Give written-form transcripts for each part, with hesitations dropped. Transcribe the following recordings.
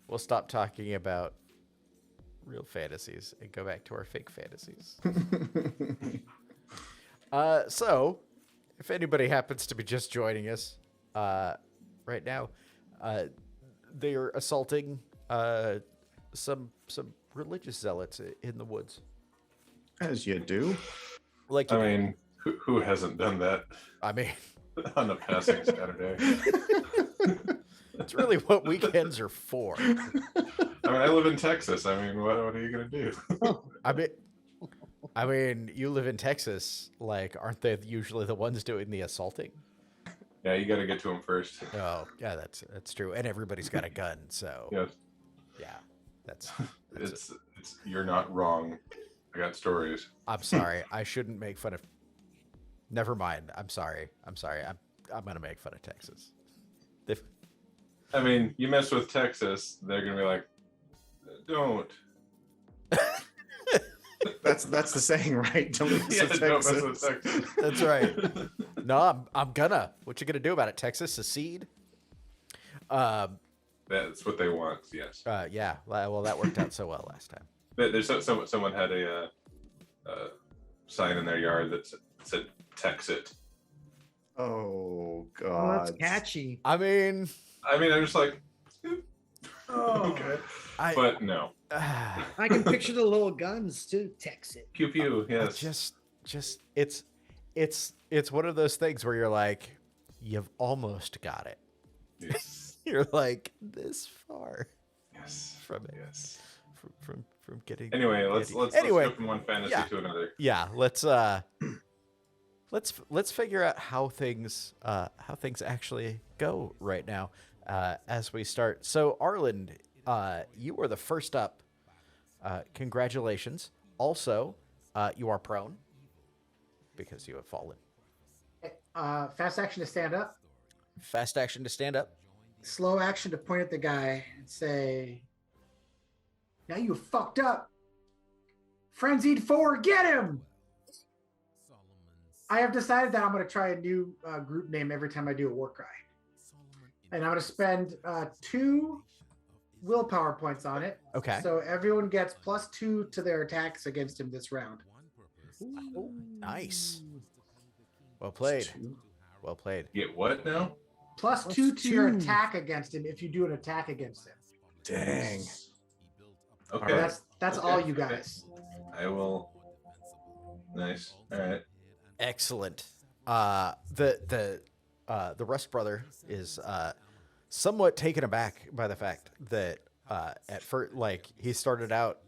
we'll stop talking about real fantasies and go back to our fake fantasies. So, if anybody happens to be just joining us right now, they are assaulting some religious zealots in the woods. As you do. Like, I mean, who hasn't done that I mean, on a passing Saturday? it's really what weekends are for. I mean, I live in Texas. I mean, what are you gonna do? I mean, you live in Texas. Like, aren't they usually the ones doing the assaulting? Yeah, you got to get to them first. Oh, yeah, that's true. And everybody's got a gun, so Yes, yeah, that's it's you're not wrong. I got stories. I'm sorry. I shouldn't make fun of. Never mind. I'm sorry. I'm gonna make fun of Texas. I mean, you mess with Texas, they're gonna be like, don't. That's the saying, right? Don't mess Yeah, with don't mess Texas. with Texas. That's right. No, I'm gonna. What you gonna do about it? Texas secede? That's what they want. Yes. Yeah. Well, that worked out so well last time. There's someone had a sign in their yard that said "Texit." Oh Oh, God. that's catchy. I mean, I'm just like, okay, but no. I can picture the little guns too. Texas. Pew pew. Yes. just it's one of those things where you're like, you've almost got it. Yes. You're like this far Yes. from it. Yes. From getting. Anyway, let's go from one fantasy to another. Yeah, let's figure out how things actually go right now as we start. So Arlen, you are the first up. Congratulations. Also, you are prone because you have fallen. Fast action to stand up. Fast action to stand up. Slow action to point at the guy and say, "Now you fucked up. Frenzied 4, get him!" I have decided that I'm going to try a new group name every time I do a war cry. And I'm going to spend 2 willpower points on it. Okay. So everyone gets +2 to their attacks against him this round. Ooh, nice. Well played. Well played. Get what now? +2 to your attack against him if you do an attack against him. Dang. Okay. That's Okay, all you okay. guys. I will. Nice. All right. Excellent. The Rust brother is somewhat taken aback by the fact that at first, like, he started out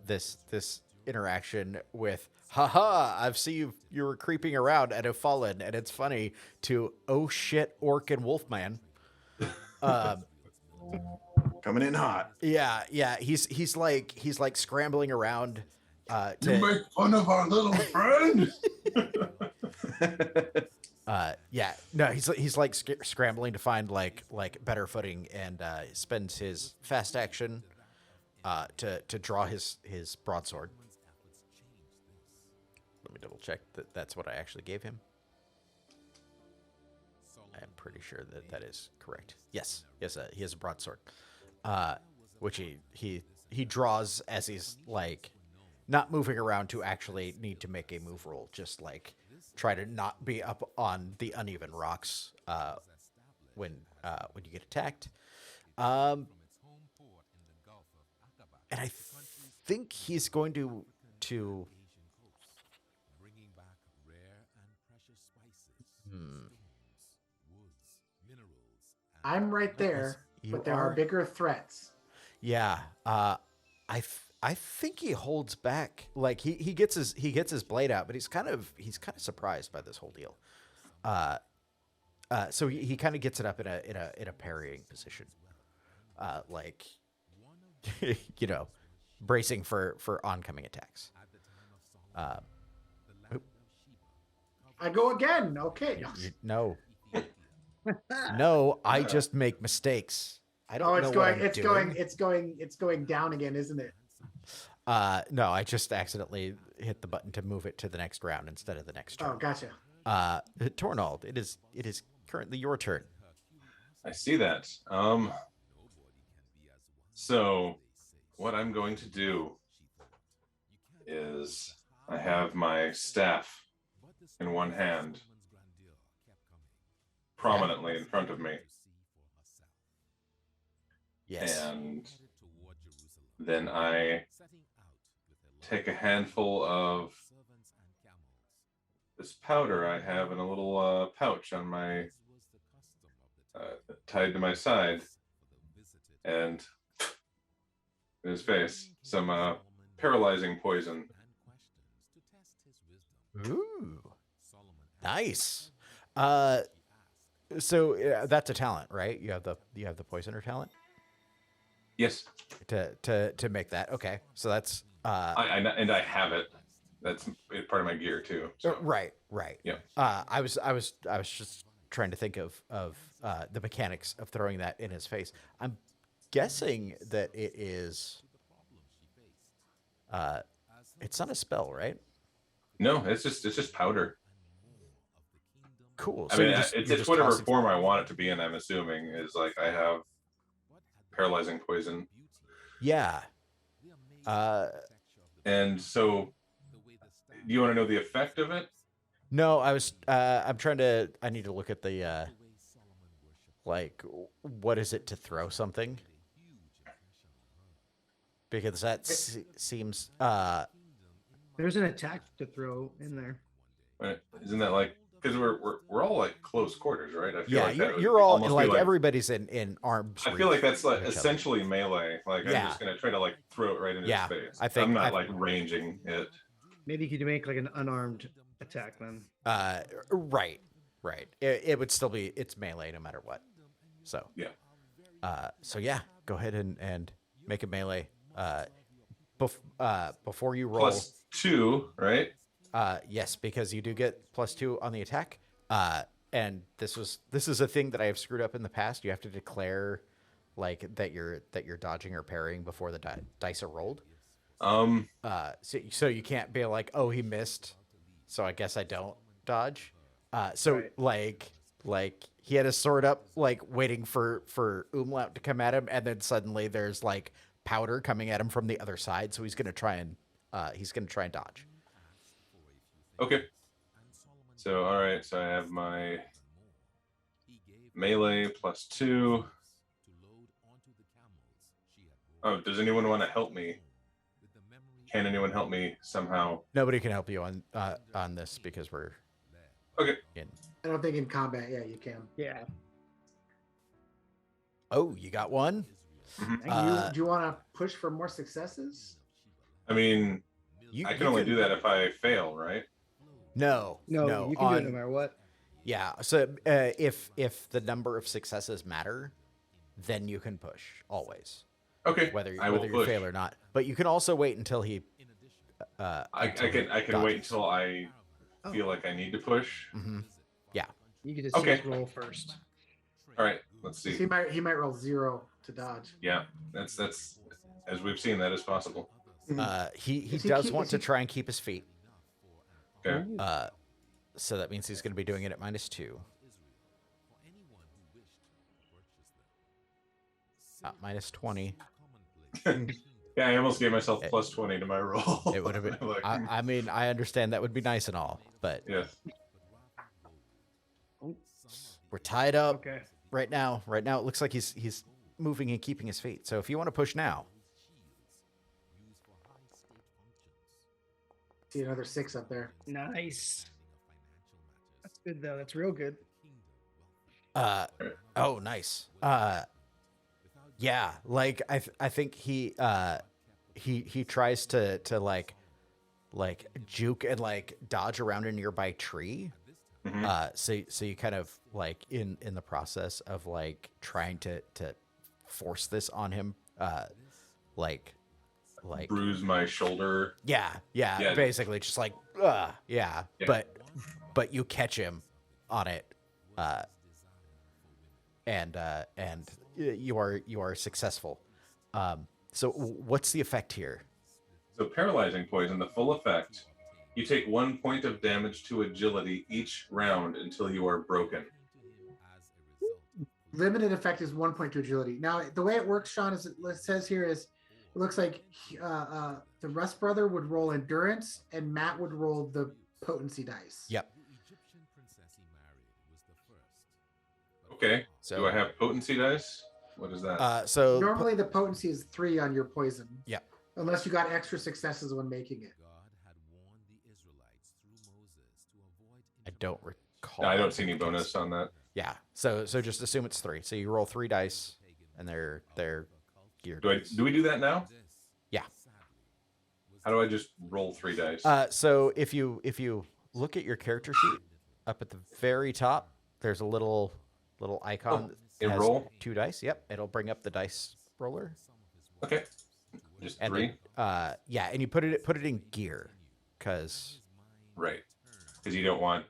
this interaction with "haha, I've seen you were creeping around and have fallen," and it's funny, to "oh shit, orc and wolfman." Coming in hot. Yeah. He's like scrambling around. You make fun of our little friend. Yeah, no, he's like scrambling to find like better footing, and spends his fast action to draw his broadsword. Let me double check that that's what I actually gave him. I'm pretty sure that is correct. Yes, he has a broadsword, which he draws as he's like not moving around to actually need to make a move roll, just like try to not be up on the uneven rocks when you get attacked. And I think he's going to I'm right there, but there are bigger threats. Yeah, I think he holds back. Like he gets his blade out, but he's kind of surprised by this whole deal. So he kind of gets it up in a parrying position, like bracing for oncoming attacks. I go again. Okay. No, I just make mistakes. I don't know what I'm doing. It's going down again, isn't it? No, I just accidentally hit the button to move it to the next round instead of the next turn. Oh, gotcha. Tornald, it is currently your turn. I see that. So, what I'm going to do is I have my staff in one hand, prominently in front of me, Yes. and then I take a handful of this powder I have in a little pouch on my tied to my side, and in his face some paralyzing poison. Ooh, nice. So that's a talent, right? You have the poisoner talent Yes, to make that. Okay, so that's I have it. That's part of my gear too. So. right. Yeah. I was just trying to think of the mechanics of throwing that in his face. I'm guessing that it is. It's not a spell, right? No, it's just powder. Cool. I So mean, you're just, it's you're just whatever tossing- form I want it to be in. I'm assuming is like I have paralyzing poison, Yeah. and so do you want to know the effect of it? No, I'm trying to. I need to look at the. Like, what is it to throw something? Because that seems. There's an attack to throw in there. Isn't that like because we're all like close quarters, right? I feel Yeah, like that would you're all almost be like everybody's in arms. I feel like that's like of each other. essentially melee. Like Yeah. I'm just gonna try to like throw it right into Yeah, his face. I think- I'm not like ranging it. Maybe you could make like an unarmed attack then. Right. It would still be it's melee no matter what. So Yeah. So yeah, go ahead and make a melee. Before you roll. +2, right? Yes, because you do get +2 on the attack. And this is a thing that I have screwed up in the past. You have to declare like that you're dodging or parrying before the dice are rolled. So you can't be like, oh, he missed, so I guess I don't dodge. So Right. like he had his sword up, like waiting for Umlaut to come at him, and then suddenly there's like powder coming at him from the other side. So he's gonna try and dodge. Okay. So all right, so I have my melee +2. Oh, does anyone want to help me? Can anyone help me somehow? Nobody can help you on this because we're Okay. in. I don't think in combat, yeah, you can. Yeah. Oh, you got one. Mhm. Do you want to push for more successes? I mean, You, I you can only do that if I fail, right? No, No, you can do it no matter what. Yeah. So if the number of successes matter, then you can push always, Okay. whether I will you push. fail or not. But you can also wait until he. I can wait until I feel like I need to push. Mm-hmm. You can just Okay. roll first. All right, let's see. He might roll 0 to dodge. Yeah, that's as we've seen, that is possible. He Is he does keep- want is to he- try and keep his feet. Okay. So that means he's going to be doing it at -2. -20. Yeah, I almost gave myself +20 to my roll. It would have been. Like, I mean, I understand that would be nice and all, but yes. we're tied up Okay. right now. Right now, it looks like he's moving and keeping his feet. So if you want to push now, See another 6 up there. Nice. That's good though. That's real good. oh, nice. Yeah, like I think he tries to like juke and like dodge around a nearby tree. Mhm. So you kind of like in the process of like trying to force this on him, like Bruise my shoulder. yeah, Yeah. basically just like yeah, Yeah. but you catch him on it, and you are successful. So what's the effect here? So paralyzing poison, the full effect. You take 1 point of damage to agility each round until you are broken. limited effect is 1 point to agility. Now, the way it works, Sean, is it says here is it looks like the Rust brother would roll endurance and Matt would roll the potency dice. Yep. Okay. So Do I have potency dice? What is that? so Normally, the potency is 3 on your poison. Yeah. Unless you got extra successes when making it. I don't recall. I don't that see any being the case. bonus on that. Yeah. So just assume it's 3. So you roll 3 dice, and they're geared. Do we do that now? Yeah. How do I just roll 3 dice? So if you look at your character sheet up at the very top, there's a little icon that in has roll? 2 dice. Yep, it'll bring up the dice roller. Okay. Just And 3? then, yeah, and you put it in gear, because Right. Because you don't want.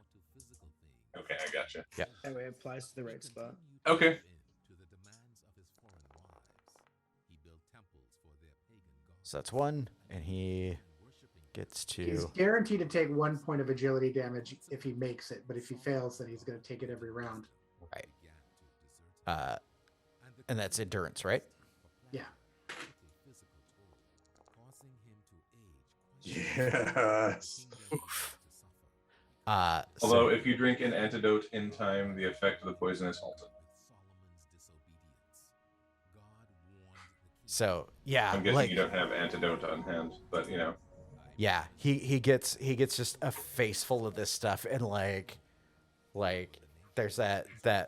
Okay, I gotcha. That way it applies to the right spot. Okay. so that's 1, and he gets He's to guaranteed to take 1 point of agility damage if he makes it, but if he fails, then he's going to take it every round. right. And that's endurance, right? Yeah. Yes. Although, if you drink an antidote in time, the effect of the poison is halted. So yeah, I'm guessing like, you don't have antidote on hand, but you know. yeah, he gets just a face full of this stuff, and like there's that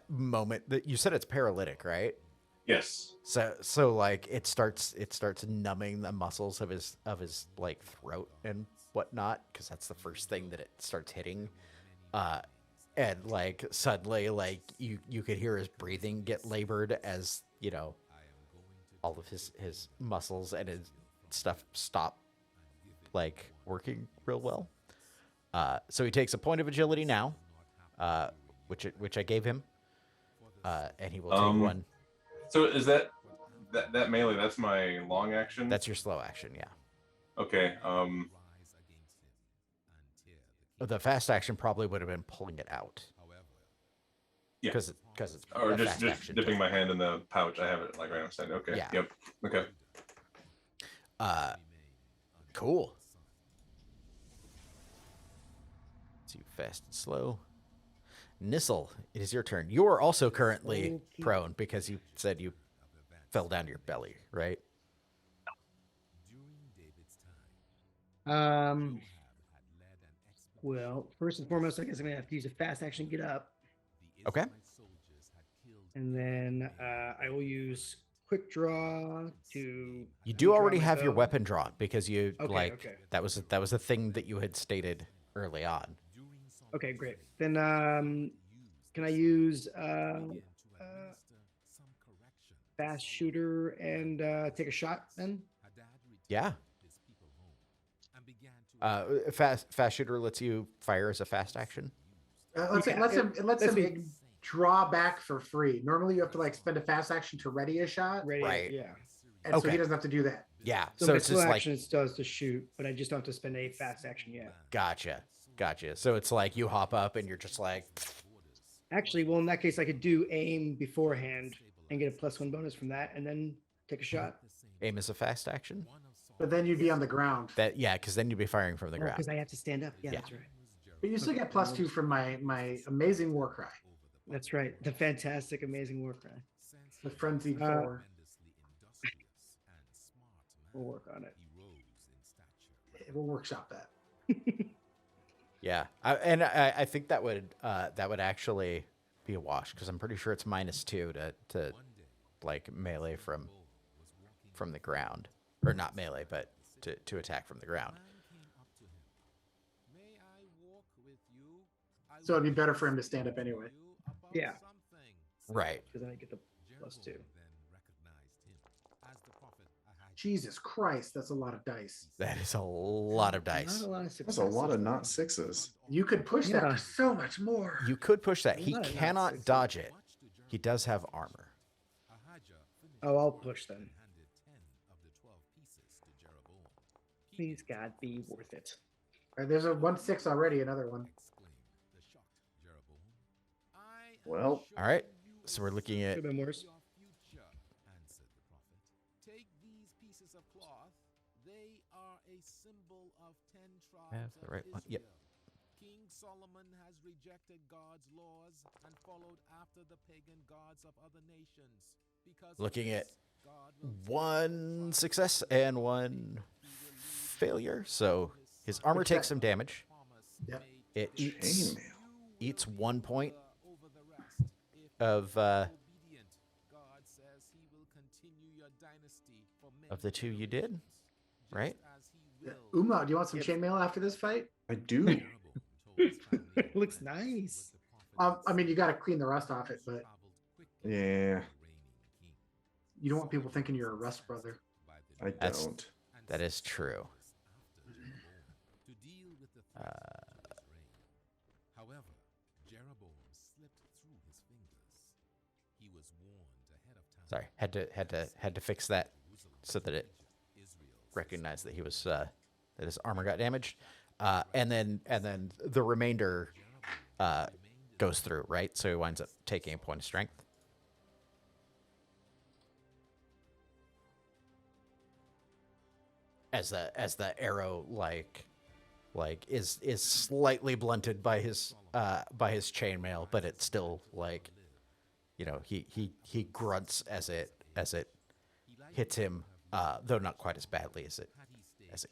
moment that you said it's paralytic, right? Yes. So like it starts numbing the muscles of his like throat and whatnot, because that's the first thing that it starts hitting, and like suddenly like you could hear his breathing get labored as all of his muscles and his stuff stop like working real well. So he takes a point of agility now, which I gave him, and he will take 1. So is that melee? That's my long action. That's your slow action, yeah. Okay. The fast action probably would have been pulling it out. Yeah. Because it's Or a just fast action. dipping my hand in the pouch. I have it like right outside. Okay. Yeah. Yep. Okay. Cool. Too fast and slow. Nissel, it is your turn. You are also currently Okay. prone because you said you fell down your belly, right? Well, first and foremost, I guess I'm gonna have to use a fast action to get up, Okay. and then I will use quick draw to. You do draw already my have your bow. weapon drawn because you Okay, okay. that was a thing that you had stated early on. Okay, great. Then can I use fast shooter and take a shot then? Yeah. Fast shooter lets you fire as a fast action. It lets him draw back for free. Normally, you have to like spend a fast action to ready a shot, Ready? Right. Yeah. and so Okay. he doesn't have to do that. Yeah. So, So my it's slow just like action it does to shoot, but I just don't have to spend a fast action yet. gotcha. So it's like you hop up and you're just like, Actually, well, in that case, I could do aim beforehand and get a +1 bonus from that, and then take a shot. aim as a fast action. But then you'd be on the ground. Because then you'd be firing from the ground. Because I have to stand up. Yeah, Yeah. that's right. But you still get +2 from my amazing war cry, That's right. The fantastic, amazing war cry. the frenzied 4. 4. We'll work on it. We'll workshop that. Yeah, I think that would actually be a wash because I'm pretty sure it's -2 to like melee from the ground, or not melee, but to attack from the ground. So it'd be better for him to stand up anyway. Yeah, Right. because then I get the +2. Jesus Christ, that's a lot of dice. That is a lot of dice. Not a lot of That's success. a lot of not 6s. You could push that Yeah. for so much more. You could push that. He Not enough, cannot 6. dodge it. He does have armor. Oh, I'll push then. Please, God, be worth it. All right, there's a 1/6 already. Another one. Well, All right. So we're looking at Could have been worse. Answered the prophet. Take these pieces of cloth. They are a symbol of 10 tribes the of right one. Yep. Israel. King Solomon has rejected God's laws and followed after the pagan gods of other nations. Because of looking at this, God will take one the success tribes and one failure. So his armor What's takes that? some damage. Yep. It eats Chainmail. 1 point over the rest. If of obedient, God says he will continue your dynasty for many the 2 you did, generations, right? just as he will. Uma, do you want some chainmail after this fight? I do. Jeroboam told his family Looks friends nice. what the prophet I mean, you said. got to clean the rust off it, but Traveled quickly Yeah, to the reigning king. you don't want people thinking you're a rust brother. By the I That's- don't. That is true. to deal with the threat to his reign. However, Jeroboam slipped through his fingers. He was warned ahead of time. Sorry, had to fix that so that it Israel recognized that he was that his armor got damaged, and then the remainder goes through, right? So he winds up taking a point of strength. As the arrow like is slightly blunted by his chainmail, but it's still like, you know, he grunts as it hits him, though not quite as badly as it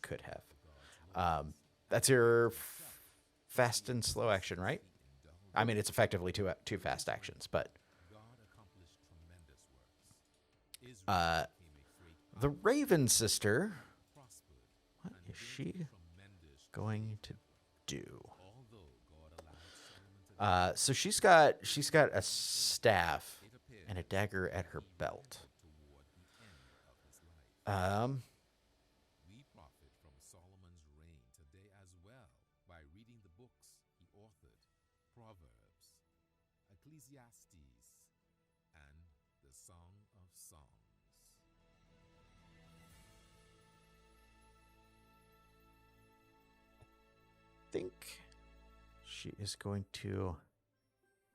could have. That's your fast and slow action, right? I mean, it's effectively two fast actions, but God accomplished tremendous works. Israel became a great the Raven sister, prospered. what and is built she tremendous going to do? Although God allowed Solomon to So she's got a staff and a dagger at her belt. toward the end of his life. We profit from Solomon's reign today as well by reading the books he authored, Proverbs, Ecclesiastes, and the Song of Songs. think she is going to.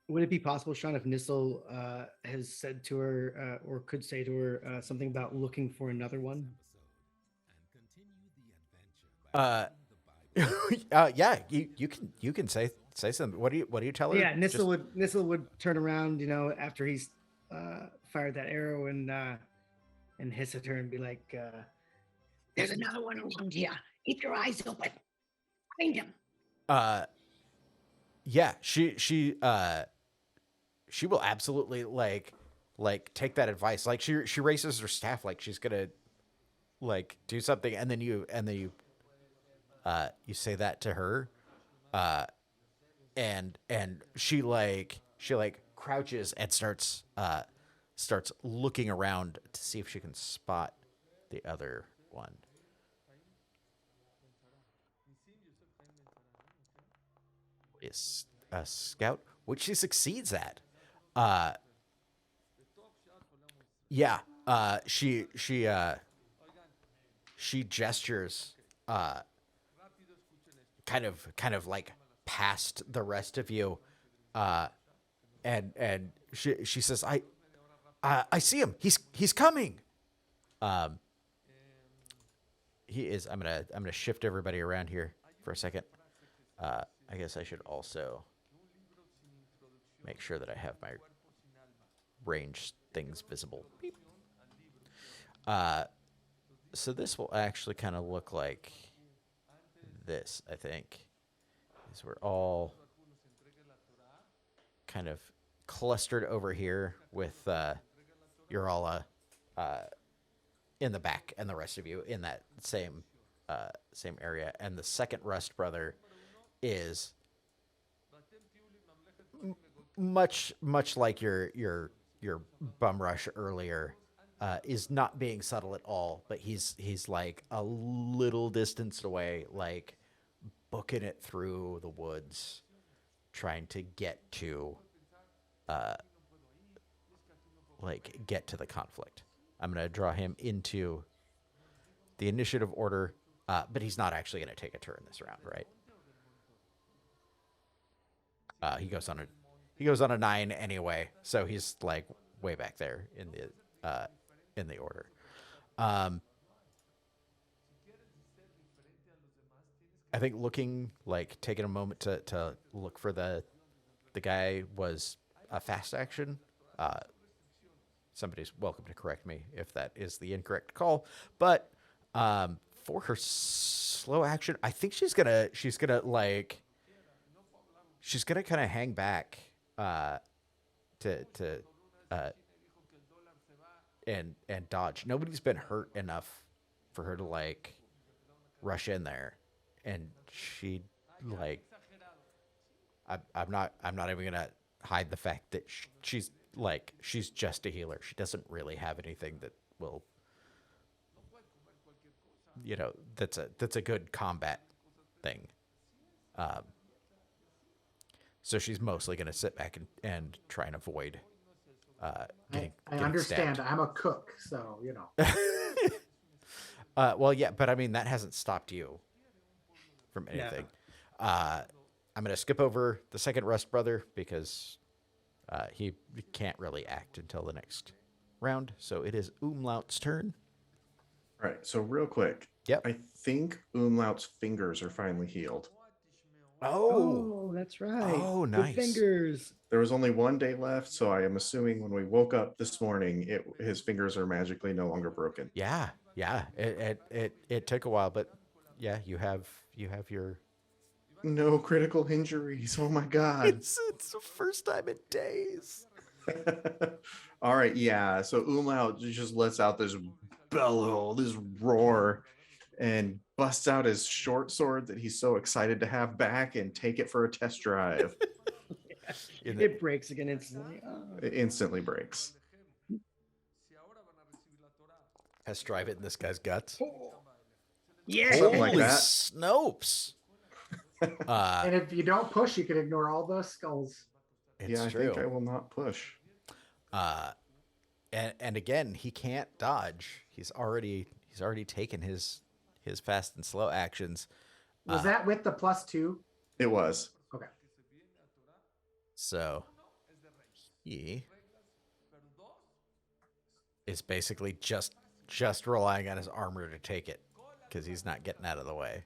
Would it be possible, Sean, if Nissel has said to her or could say to her something about looking for another one? And continue the adventure by reading the Bible. Yeah, you can say something. What do you tell her? Yeah, Just- Nissel would turn around, you know, after he's fired that arrow and hiss at her and be like, "There's another one around here. Keep your eyes open. Find him." Yeah, she will absolutely like take that advice. Like she raises her staff like she's gonna like do something, and then you say that to her, and she crouches and starts looking around to see if she can spot the other one. Is a scout, which she succeeds at. Yeah. She gestures, kind of like past the rest of you, and she says, I see him. He's coming. He is. I'm gonna shift everybody around here for a second. I guess I should also make sure that I have my range things visible. Beep. So this will actually kind of look like this, I think. Is we're all kind of clustered over here with you're all in the back, and the rest of you in that same area, and the second Rust brother is much like your bum rush earlier, is not being subtle at all, but he's like a little distance away, like booking it through the woods, trying to get to the conflict. I'm gonna draw him into the initiative order, but he's not actually gonna take a turn this round, right? He goes on he goes on a 9 anyway, so he's like way back there in the order. I think taking a moment to look for the guy was a fast action. Somebody's welcome to correct me if that is the incorrect call, but for her slow action, I think she's gonna kind of hang back to and dodge. Nobody's been hurt enough for her to like rush in there, and she like I'm not even gonna hide the fact that she's just a healer. She doesn't really have anything that will, that's a good combat thing. So she's mostly gonna sit back and try and avoid getting I understand. stabbed. I'm a cook, so Well, yeah, but I mean that hasn't stopped you from anything. I'm gonna skip over the second Rust brother because he can't really act until the next round. So it is Umlaut's turn. All right. So real quick. Yep. I think Umlaut's fingers are finally healed. Oh, that's right. Oh, Good nice. fingers. There was only one day left, so I am assuming when we woke up this morning, his fingers are magically no longer broken. Yeah. It took a while, but yeah, you have your. No critical injuries. Oh my god. It's the first time in days. All right, yeah. So Umlaut just lets out this bellow, this roar, and busts out his short sword that he's so excited to have back and take it for a test drive. It breaks again instantly. Oh. It instantly breaks. Test drive it in this guy's guts. Yeah. Something like Holy that. Snopes. and if you don't push, you can ignore all those skulls. It's Yeah, I true. think I will not push. And again, he can't dodge. He's already taken his fast and slow actions. Was that with the +2? It was. Okay. So he is basically just relying on his armor to take it because he's not getting out of the way.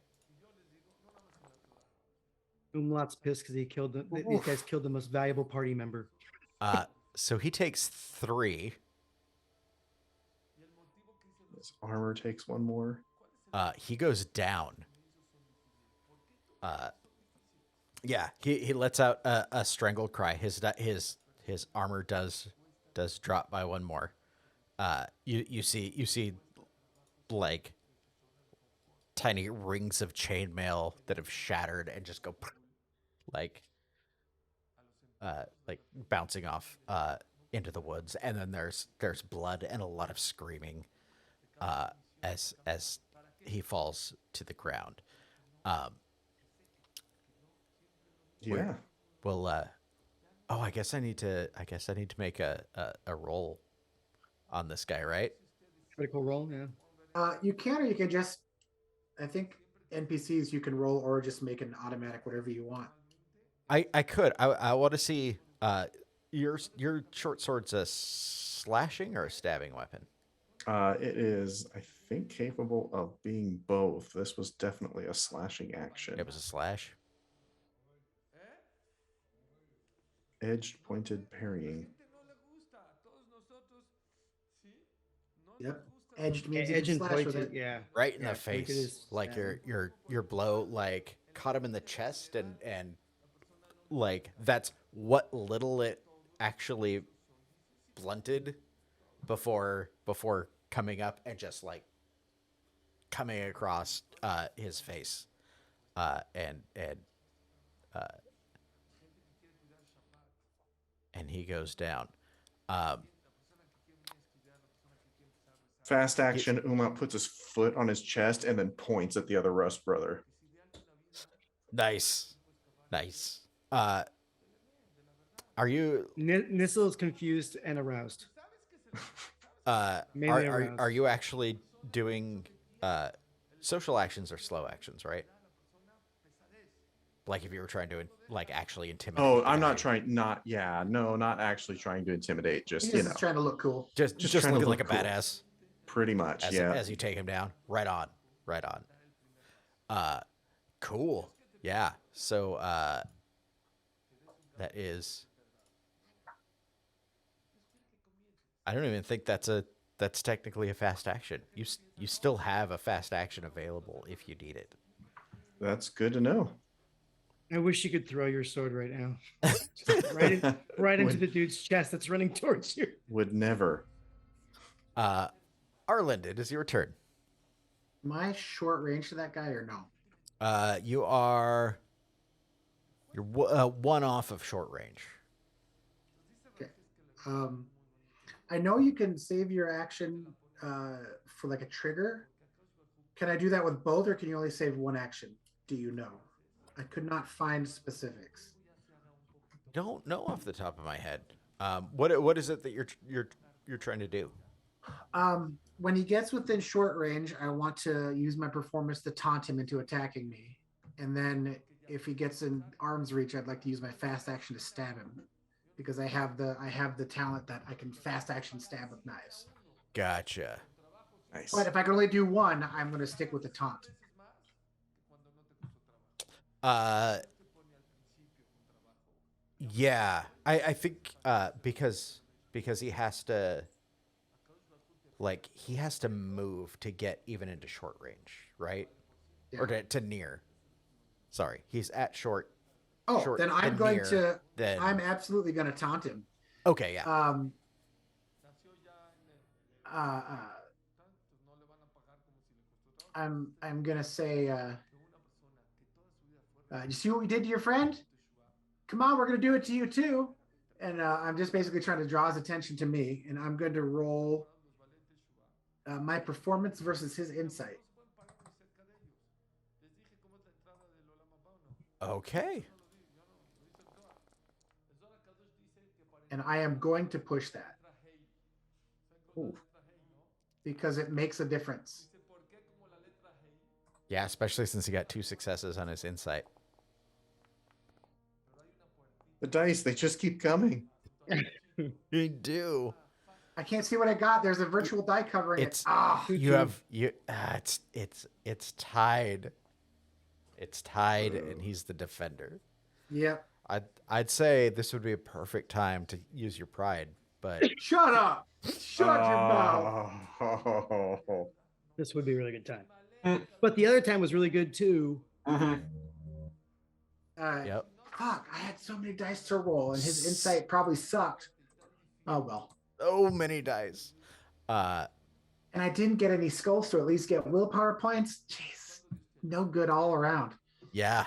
Umlaut's pissed because these guys killed the most valuable party member. So he takes 3. His armor takes one more. He goes down. Yeah, he lets out a strangled cry. His armor does drop by one more. You see like tiny rings of chainmail that have shattered and just go like bouncing off into the woods, and then there's blood and a lot of screaming as he falls to the ground. Yeah. Well, I guess I need to make a roll on this guy, right? Critical roll, yeah. You can, or you can just, I think NPCs you can roll or just make an automatic, whatever you want. I could. I want to see your short sword's a slashing or a stabbing weapon. It is, I think, capable of being both. This was definitely a slashing action. It was a slash. Edged, pointed, parrying. Yep. Edged means you Edge can and slash with pointed, it. yeah. Right in Yeah, the pointed face. is Like stabbing. your blow like caught him in the chest and like that's what little it actually blunted before coming up and just like coming across his face and he goes down. Fast action, Umlaut puts his foot on his chest and then points at the other Rust brother. Nice. Are you Nissel is confused and aroused. Mainly aroused. are you actually doing social actions or slow actions, right? Like if you were trying to like actually intimidate. Oh, the I'm guy. not trying. Not actually trying to intimidate. He's Just just trying to look cool. Just just trying to looking like a look cool. badass pretty much. Yeah. as you take him down. Right on. Right on. Cool. Yeah. So that is. I don't even think that's technically a fast action. You still have a fast action available if you need it. That's good to know. I wish you could throw your sword right now. Just right into the dude's chest that's running towards you. Would never. Arland, it is your turn. Am I short range to that guy or no? You're one off of short range. Okay. I know you can save your action for like a trigger. Can I do that with both, or can you only save one action? Do you know? I could not find specifics. Don't know off the top of my head. What is it that you're trying to do? When he gets within short range, I want to use my performance to taunt him into attacking me, and then if he gets in arm's reach, I'd like to use my fast action to stab him, because I have the talent that I can fast action stab with knives. Gotcha. Nice. But if I can only do one, I'm going to stick with the taunt. Yeah, I think because he has to move to get even into short range, right? Yeah. Or to near. Sorry, he's at short. Oh, short then I'm and going near, to. then- I'm absolutely going to taunt him. Okay, yeah. I'm gonna say, you see what we did to your friend? Come on, we're gonna do it to you too. And I'm just basically trying to draw his attention to me, and I'm going to roll my performance versus his insight. Okay. And I am going to push that. Ooh. Because it makes a difference. Yeah, especially since he got 2 successes on his insight. The dice, they just keep coming. They do. I can't see what I got. There's a virtual die covering It's it. Ah, it's tied. It's tied, and he's the defender. yep. I'd say this would be a perfect time to use your pride, but Shut up. Shut your mouth. Oh. This would be a really good time. But the other time was really good too. yep. Fuck, I had so many dice to roll, and his insight probably sucked. Oh, well. So many dice. And I didn't get any skulls to at least get willpower points. Jeez, no good all around. Yeah.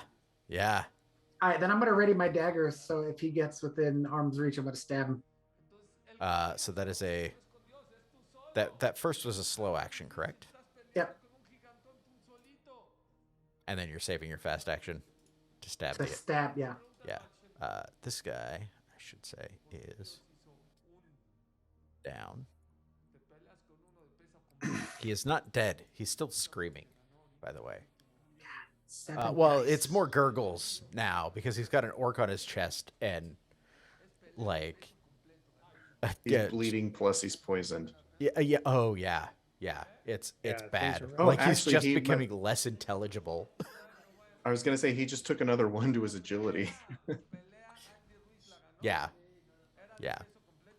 All right, then I'm going to ready my dagger, so if he gets within arm's reach, I'm going to stab him. So that is that first was a slow action, correct? Yep. And then you're saving your fast action to stab To the stab, yeah. Yeah. This guy, I should say, is down. He is not dead. He's still screaming, by the way. Well, it's more gurgles now because he's got an orc on his chest and, like... He's bleeding, plus he's poisoned. Yeah. Oh, yeah. It's bad. things are- Like, Oh, he's actually, just he becoming less intelligible. I was gonna say he just took another one to his agility. Yeah.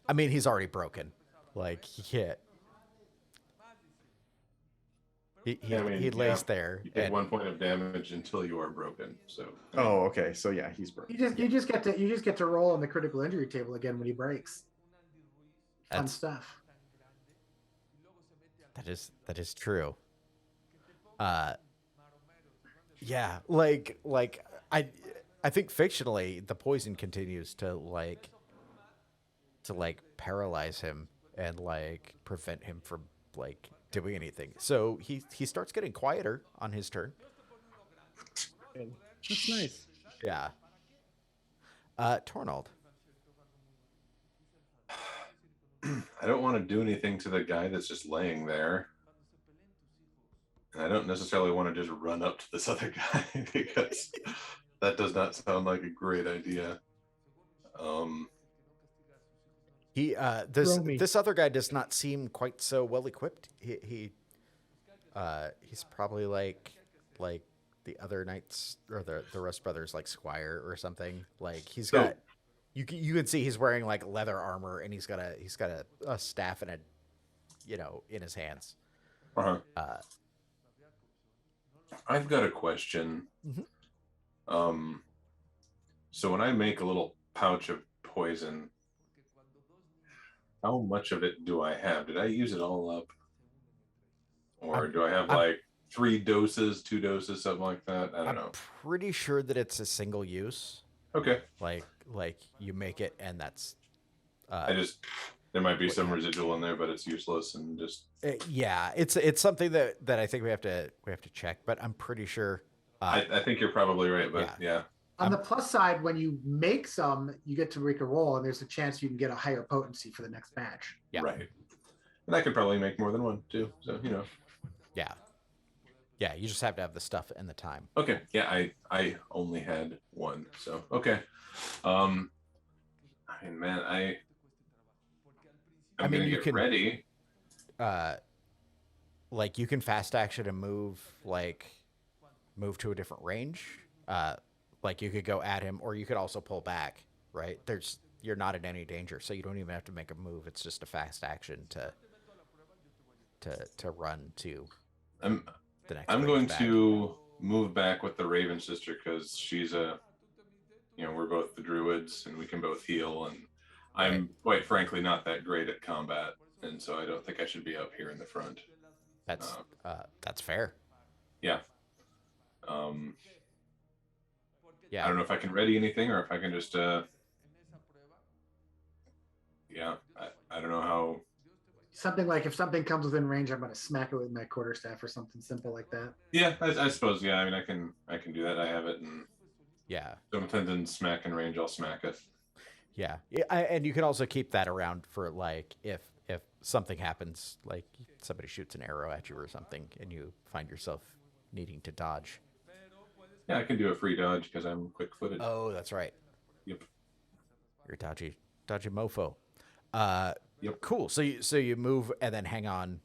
I mean, he's already broken. Like, he can't. He lays there. You take and- 1 point of damage until you are broken. So Oh, okay. So yeah, he's broken. You just get to roll on the critical injury table again when he breaks. Fun That's- stuff. That is true. Yeah, like I think fictionally the poison continues to paralyze him and like prevent him from like doing anything. So he starts getting quieter on his turn. That's nice. Yeah. Tornald. I don't want to do anything to the guy that's just laying there. And I don't necessarily want to just run up to this other guy because That does not sound like a great idea. Um, He Throw me. this other guy does not seem quite so well equipped. He's probably like the other knights or the Rust brothers, like Squire or something. Like he's So- got you can see he's wearing like leather armor, and he's got a staff and a in his hands. uh-huh. Uh, I've got a question. Mhm. So when I make a little pouch of poison, how much of it do I have? Did I use it all up? Or do I have like 3 doses, 2 doses, something like that? I don't I'm know. pretty sure that it's a single use. Okay. Like you make it and that's. There might be some residual in there, but it's useless and just. Yeah, it's something that I think we have to check, but I'm pretty sure. I think you're probably right, but yeah. On the plus side, when you make some, you get to make a roll, and there's a chance you can get a higher potency for the next batch. Yeah. Right. And I could probably make more than one too. So Yeah. Yeah, you just have to have the stuff and the time. Okay. Yeah, I only had one. So okay. I mean, man, I'm gonna get ready. Like you can fast action and move to a different range. Like you could go at him, or you could also pull back. Right? You're not in any danger, so you don't even have to make a move. It's just a fast action to run to the next. I'm going to move back with the Raven sister because she's we're both the druids and we can both heal, and I'm quite frankly not that great at combat, and so I don't think I should be up here in the front. That's fair. Yeah. Yeah. I don't know if I can ready anything or if I can just I don't know how. Something like if something comes within range, I'm going to smack it with my quarterstaff or something simple like that. Yeah, I suppose. Yeah, I mean, I can do that. I have it, and yeah. Something in smack and range, I'll smack it. Yeah, and you can also keep that around for like if something happens, like somebody shoots an arrow at you or something, and you find yourself needing to dodge. Yeah, I can do a free dodge because I'm quick-footed. Oh, that's right. Yep. You're a dodgy mofo. Yep. Cool. So you move and then hang on.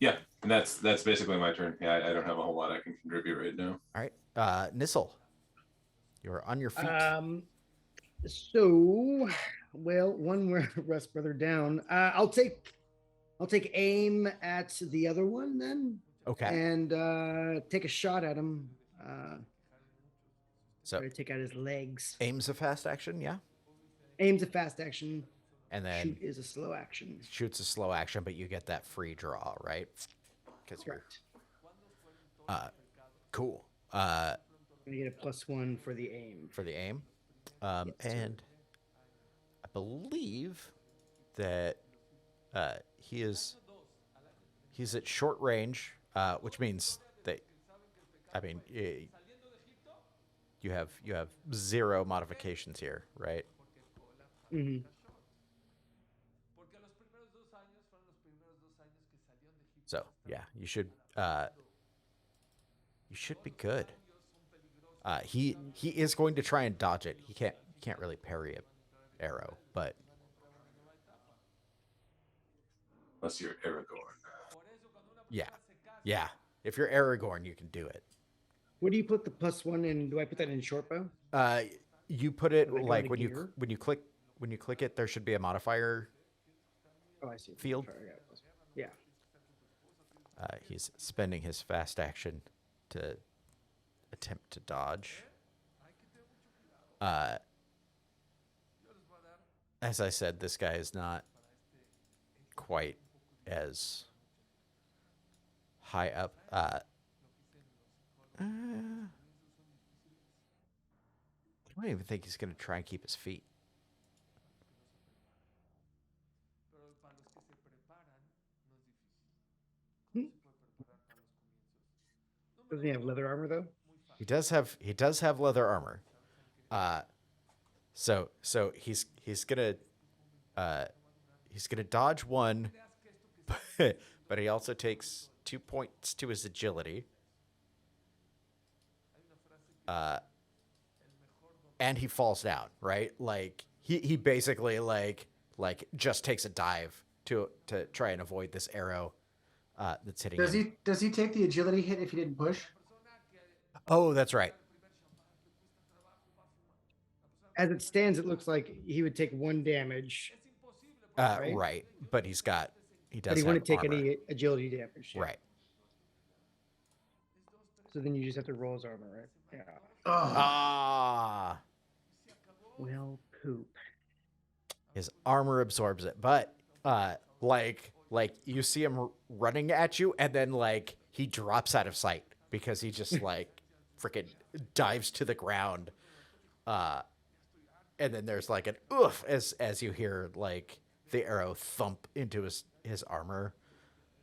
Yeah, and that's basically my turn. Yeah, I don't have a whole lot I can contribute right now. All right. Nissel, you're on your feet. So, well, one Rust brother down. I'll take aim at the other one then. Okay. And take a shot at him. So try to take out his legs. Aim's a fast action, yeah. Aim's a fast action. And then shoot is a slow action. Shoot's a slow action, but you get that free draw, right? Because you're cool. I'm gonna get a +1 for the aim. Yes, and I believe that he's at short range, which means that you have 0 modifications here, right? Mm-hmm. So yeah, you should be good. He is going to try and dodge it. He can't really parry an arrow, but Unless you're Aragorn. yeah. If you're Aragorn, you can do it. Where do you put the +1 in? Do I put that in short bow? You put it Like like on when the you click it, there should be a modifier. Oh, I see. Field. Sorry, I got it. Yeah. He's spending his fast action to attempt to dodge. As I said, this guy is not quite as high up. I don't even think he's going to try and keep his feet. Doesn't he have leather armor though? He does have leather armor. So he's gonna dodge 1, but he also takes 2 points to his agility. and he falls down, right? Like he basically like just takes a dive to try and avoid this arrow that's hitting Does him. he take the agility hit if he didn't push? Oh, that's right. As it stands, it looks like he would take 1 damage, right? Right, but he But does he have wouldn't take armor. any agility damage. Yeah. Right. So then you just have to roll his armor, right? Yeah. Oh, Ah, Well, poop. his armor absorbs it, but like you see him running at you, and then like he drops out of sight because he just like freaking dives to the ground. And then there's like an oof as you hear like the arrow thump into his armor,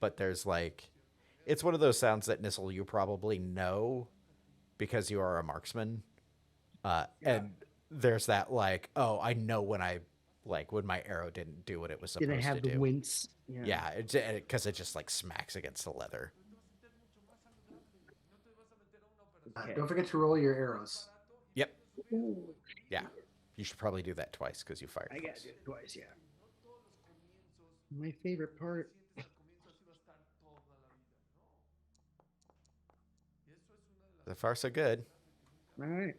but there's like it's one of those sounds that Nissel you probably know because you are a marksman, and there's that like, oh, I know when my arrow didn't do what it was supposed Didn't have to the do. wince. Yeah, because it just like smacks against the leather. Okay. don't forget to roll your arrows. Yep. Ooh, Yeah. You should probably do that twice because you fired I got twice. it twice, yeah. My favorite part. So far, so good. All right.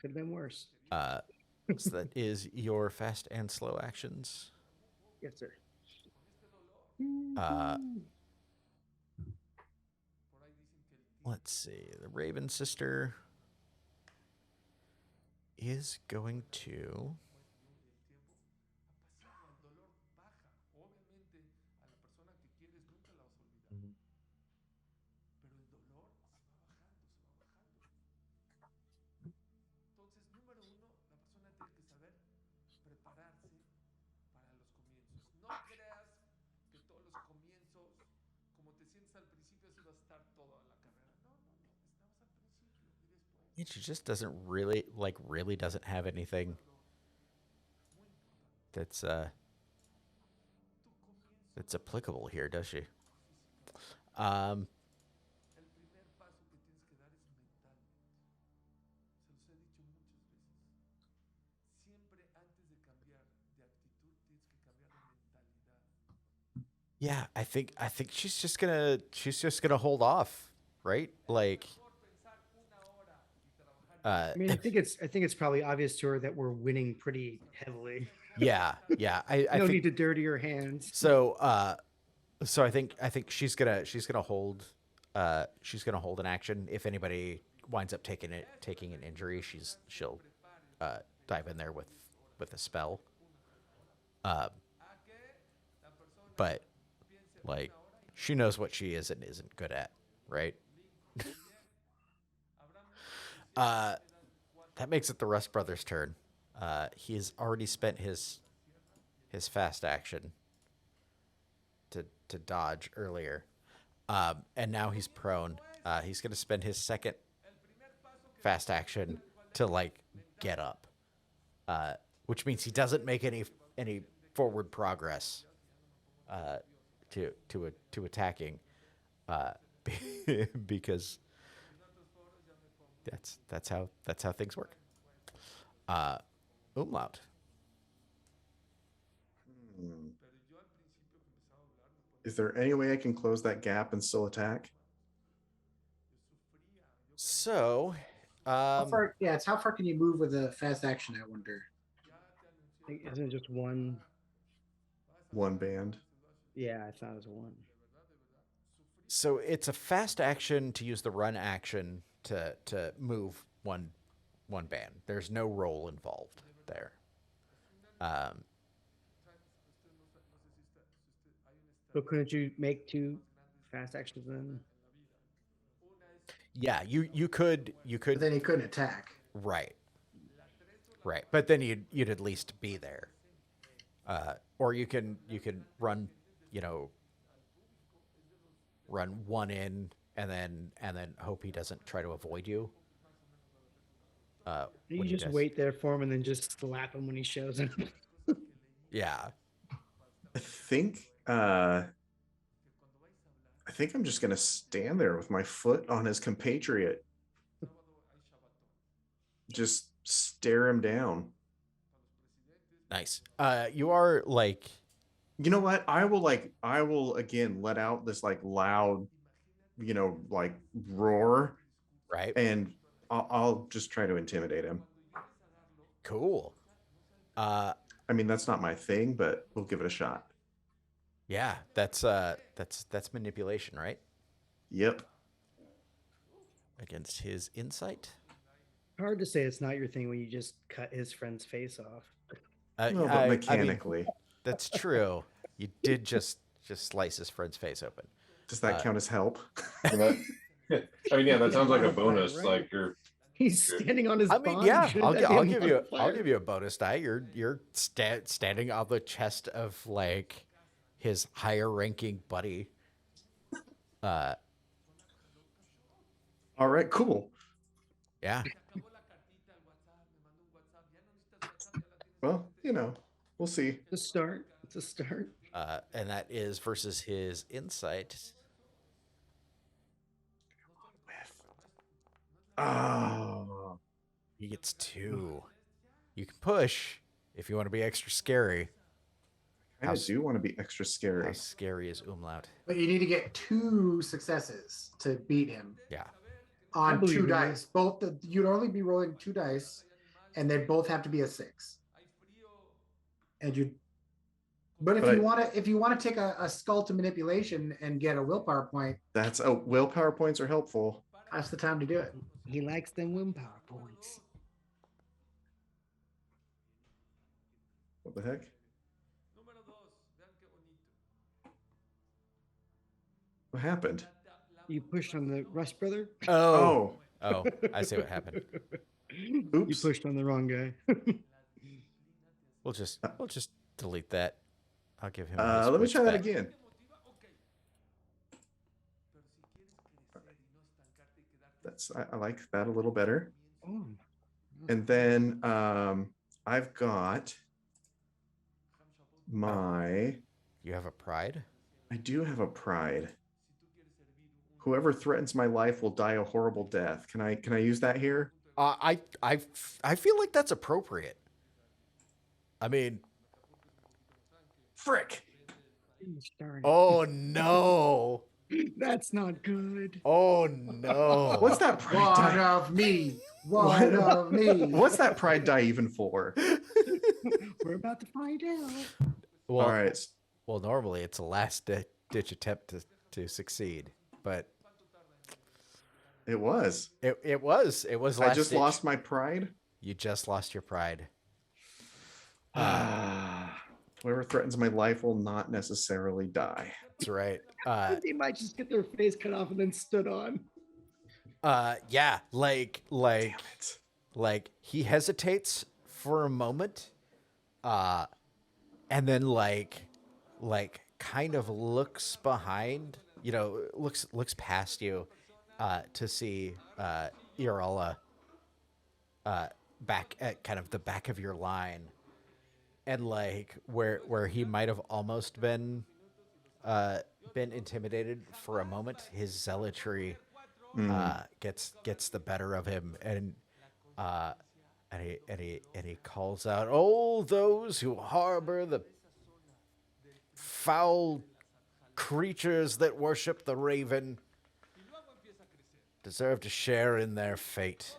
Could have been worse. So that is your fast and slow actions. Yes, sir. Let's see. The Raven sister is going to. She just doesn't really doesn't have anything that's applicable here, does she? Um, yeah, I think she's just gonna hold off, right? Like, I mean, I think it's probably obvious to her that we're winning pretty heavily. yeah. I No think need to dirty your hands. so. So I think she's gonna hold an action. If anybody winds up taking an injury, she'll dive in there with a spell. But like she knows what she is and isn't good at, right? That makes it the Rust Brothers' turn. He has already spent his fast action to dodge earlier, and now he's prone. He's going to spend his second fast action to like get up, which means he doesn't make any forward progress to attacking, because that's how things work. Umlaut. Is there any way I can close that gap and still attack? So, How far? Yeah, it's how far can you move with a fast action? I wonder. Isn't it just one? One band. Yeah, I thought it was one. So it's a fast action to use the run action to move one band. There's no roll involved there. So couldn't you make 2 fast actions then? Yeah, you could But then he couldn't attack. right, but then you'd at least be there, or you can run, run one in and then hope he doesn't try to avoid you. You when he just does. wait there for him and then just slap him when he shows up. Yeah. I think I'm just gonna stand there with my foot on his compatriot. just stare him down. Nice. You are like, You know what? I will again let out this like loud, like roar, right? and I'll just try to intimidate him. Cool. Uh, I mean, that's not my thing, but we'll give it a shot. yeah, that's manipulation, right? Yep. Against his insight. Hard to say it's not your thing when you just cut his friend's face off. No, but I mean, mechanically, that's true. You did just slice his friend's face open. does that count as help? That- I mean, yeah, that sounds like a Right, bonus. right. Like He's standing on his I mean, body. yeah, Shouldn't that be I'll a give you modifier? a bonus die. You're standing on the chest of like his higher ranking buddy. All right, cool. Yeah. Well, we'll see. It's a start. It's a start. And that is versus his insight. Oh, He gets 2. You can push if you want to be extra scary. I kind of do want to be extra How scary. scary is Umlaut? But you need to get 2 successes to beat him Yeah. on believe 2 in you. dice. You'd only be rolling 2 dice, and they both have to be a 6. And you. But if you want to take a skull to manipulation and get a willpower point, That's willpower points are helpful. that's the time to do it. He likes them willpower points. What the heck? What happened? You pushed on the Rust brother. Oh, I see what happened. You Oops. pushed on the wrong guy. We'll just delete that. I'll give him. Let me try that again. I like that a little better. Oh. And then I've got my. You have a pride. I do have a pride. Whoever threatens my life will die a horrible death. Can I use that here? I feel like that's appropriate. I mean, Frick. oh no, That's not good. oh no. What's that pride One die? of me. One of me. What's that pride die even for? We're about to find out. Well, All right. well, normally it's a last ditch attempt to succeed, but It was. it was last I just ditch. lost my pride. You just lost your pride. Whoever threatens my life will not necessarily die. That's right. They might just get their face cut off and then stood on. Yeah, like Damn it. like he hesitates for a moment, and then like kind of looks behind, looks past you, to see Irala back at kind of the back of your line, and like where he might have almost been intimidated for a moment, his zealotry gets the better of him, and he calls out, "Oh, those who harbor the foul creatures that worship the raven deserve to share in their fate."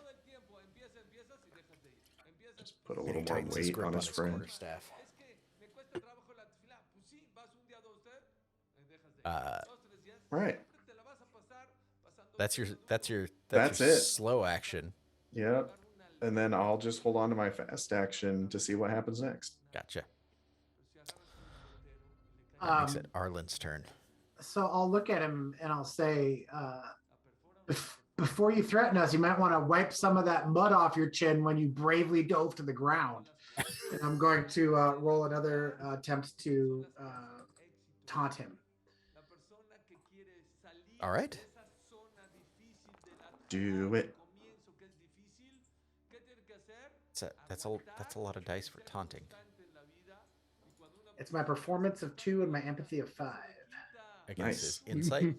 Just put a And little he more tightens his weight grip on his friend. quarterstaff. Right. That's your That's your it. slow action. Yep. And then I'll just hold on to my fast action to see what happens next. Gotcha. That makes Um, it Arlen's turn. So I'll look at him and I'll say, before you threaten us, you might want to wipe some of that mud off your chin when you bravely dove to the ground. And I'm going to roll another attempt to taunt him. All right. Do it. That's a lot of dice for taunting. It's my performance of 2 and my empathy of 5. Against Nice. his insight.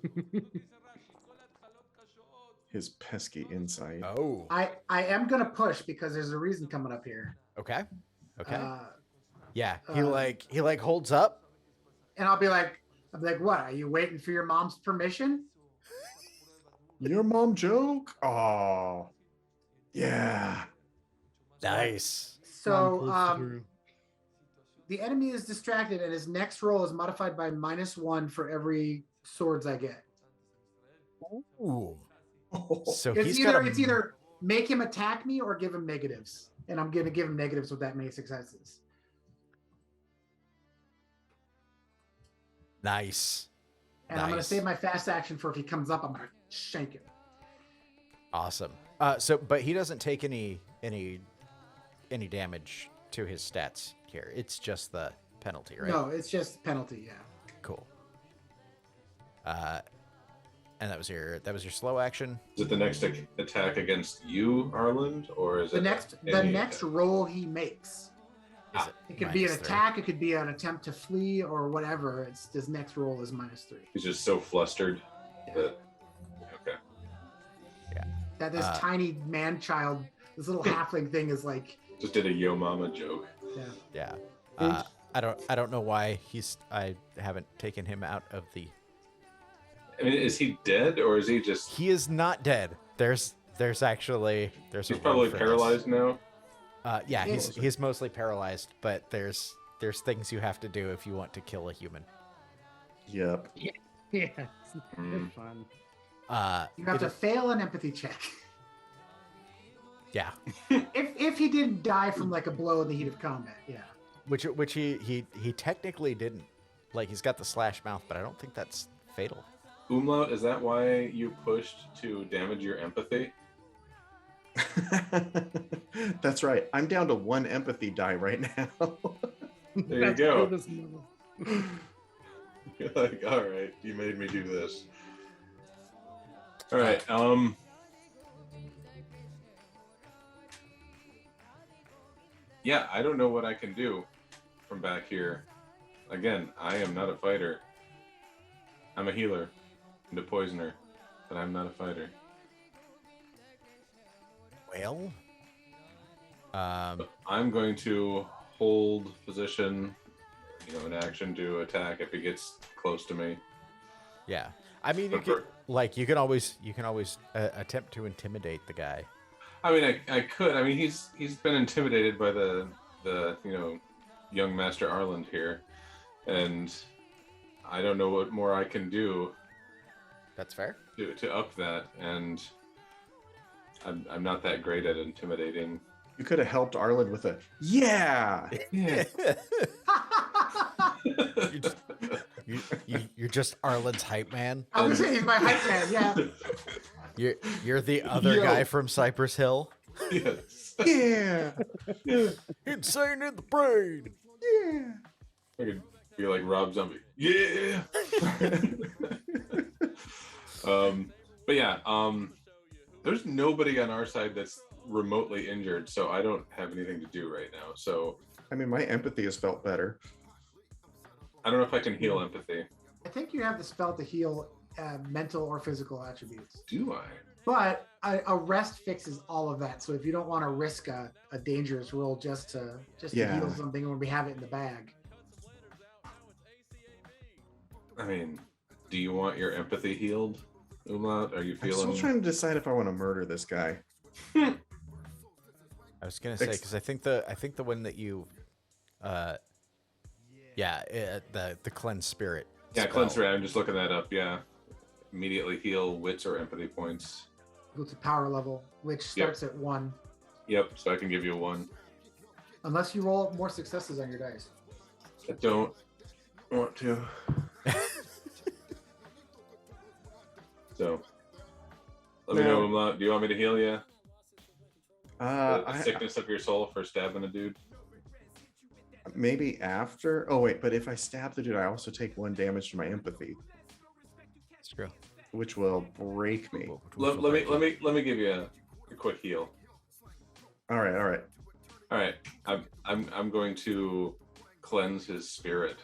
his pesky insight. Oh. I am gonna push because there's a reason coming up here. Okay. Okay. Uh, Yeah. uh, He holds up. and I'll be like, what? Are you waiting for your mom's permission? Your mom joke? Oh, yeah. Nice. So the enemy is distracted, and his next roll is modified by -1 for every swords I get. Ooh. So It's he's either make him attack me or give him negatives, and I'm gonna give him negatives with that many successes. Nice. And I'm gonna Nice. save my fast action for if he comes up, I'm gonna shank him. Awesome. But he doesn't take any damage to his stats here. It's just the penalty, right? No, it's just penalty. Yeah. Cool. And that was your slow action. Is it the next attack against you, Arland, or is The it next any roll he makes. Is it It could be an -3? attack. It could be an attempt to flee or whatever. It's his next roll is -3. He's just so flustered that. Okay. That this tiny man child, this little halfling thing is like, Just did a yo mama joke. Yeah. I don't know why I haven't taken him out of the. I mean, is he dead or is he just? He is not dead. There's actually He's a word probably for paralyzed now. this. Yeah, he's mostly paralyzed, but there's things you have to do if you want to kill a human. Yep. Yeah, it's Mm. fun. you have it to is- fail an empathy check. Yeah, if he didn't die from like a blow in the heat of combat, yeah. which he technically didn't. Like he's got the slash mouth, but I don't think that's fatal. Umlaut, is that why you pushed to damage your empathy? That's right. I'm down to 1 empathy die right now. There you That's go. cool as hell. You're like, all right, you made me do this. All right. Yeah, I don't know what I can do from back here. Again, I am not a fighter. I'm a healer and a poisoner, but I'm not a fighter. Well, I'm going to hold position, in action to attack if he gets close to me. yeah. I mean, you can always attempt to intimidate the guy. I mean, I could. I mean, he's been intimidated by the young Master Arland here, and I don't know what more I can do That's fair. to up that. And I'm not that great at intimidating. You could have helped Arlen with a yeah. Yeah. You're just Arlen's hype man. I was gonna say he's my hype man, yeah. You're the other Yo. guy from Cypress Hill. Yes. Yeah. Insane in the brain. Yeah. I could be like Rob Zombie. Yeah. But yeah, there's nobody on our side that's remotely injured, so I don't have anything to do right now. So I mean, my empathy has felt better. I don't know if I can heal empathy. I think you have the spell to heal mental or physical attributes. Do I? But a rest fixes all of that. So if you don't want to risk a dangerous roll just to Yeah. heal something when we have it in the bag. I mean, do you want your empathy healed, Umlaut? Are you I'm feeling? still trying to decide if I want to murder this guy. I was gonna say because I think the one that you, the cleanse spirit. Yeah, spell. cleanse ray. I'm just looking that up. Yeah, immediately heal wits or empathy points. Go to power level, which starts at 1. Yep. So I can give you 1. Unless you roll more successes on your dice. I don't want to. So let me know, Umlaut. Do you want me to heal you? The sickness of your soul for stabbing a dude. Maybe after. Oh wait, but if I stab the dude, I also take 1 damage to my empathy, It's true. which will break me. Let me give you a quick heal. All right. All right. I'm going to cleanse his spirit.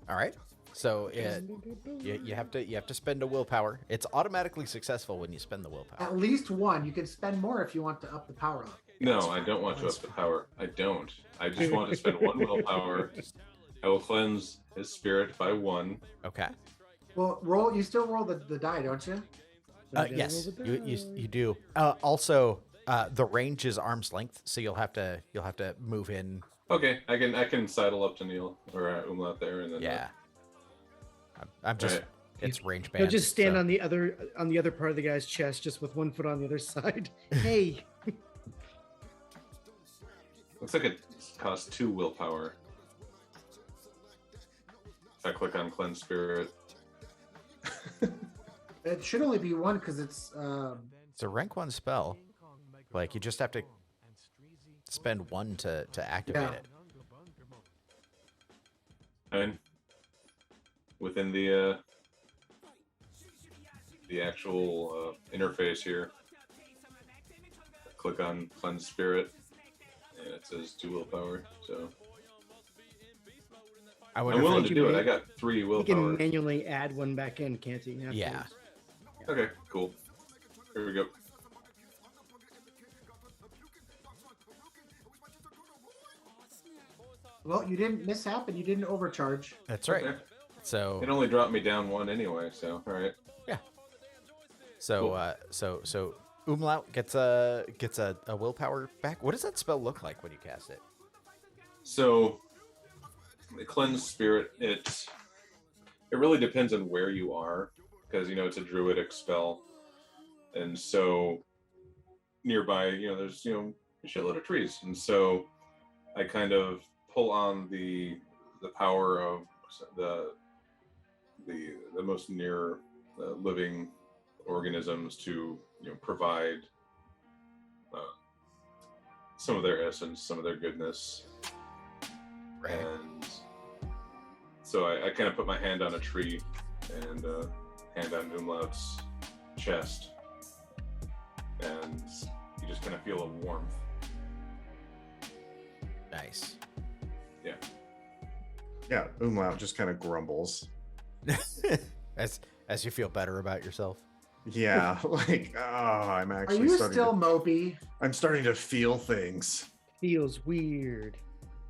All right. So you have to spend a willpower. It's automatically successful when you spend the willpower. At least one. You can spend more if you want to up the power up. No, I don't want to up the power. I don't. I just want to spend one willpower. I will cleanse his spirit by 1. Okay. Well, roll. You still roll the die, don't you? Yes, you do. Also, the range is arm's length, so you'll have to move in. Okay, I can sidle up to Neil or Umlaut there, and then Yeah. I'm just. Right. It's range He'll band. just stand so- on the other part of the guy's chest, just with one foot on the other side. Hey, looks like it costs 2 willpower. If I click on cleanse spirit, It should only be one because it's. It's a rank 1 spell. Like you just have to spend 1 to activate Yeah. it. and within the actual interface here, click on cleanse spirit, and it says 2 willpower. So I I'm wonder willing if to it, do it. I got 3 he can willpower. manually add one back in, can't he? Yeah. Okay, cool. Here we go. Well, you didn't mishap and you didn't overcharge. That's right. Okay. So It only dropped me down 1 anyway, so all right. so so Umlaut gets a willpower back. What does that spell look like when you cast it? So the cleanse spirit, it really depends on where you are, because it's a druidic spell, and so nearby there's a shitload of trees, and so I kind of pull on the power of the most near living organisms to provide some of their essence, some of their goodness. Right. And so I kind of put my hand on a tree and hand on Umlaut's chest, and you just kind of feel a warmth. Nice. Yeah, Umlaut just kind of grumbles. as you feel better about yourself. Yeah, like, I'm Are actually you starting still to, mopey? I'm starting to feel things. Feels weird.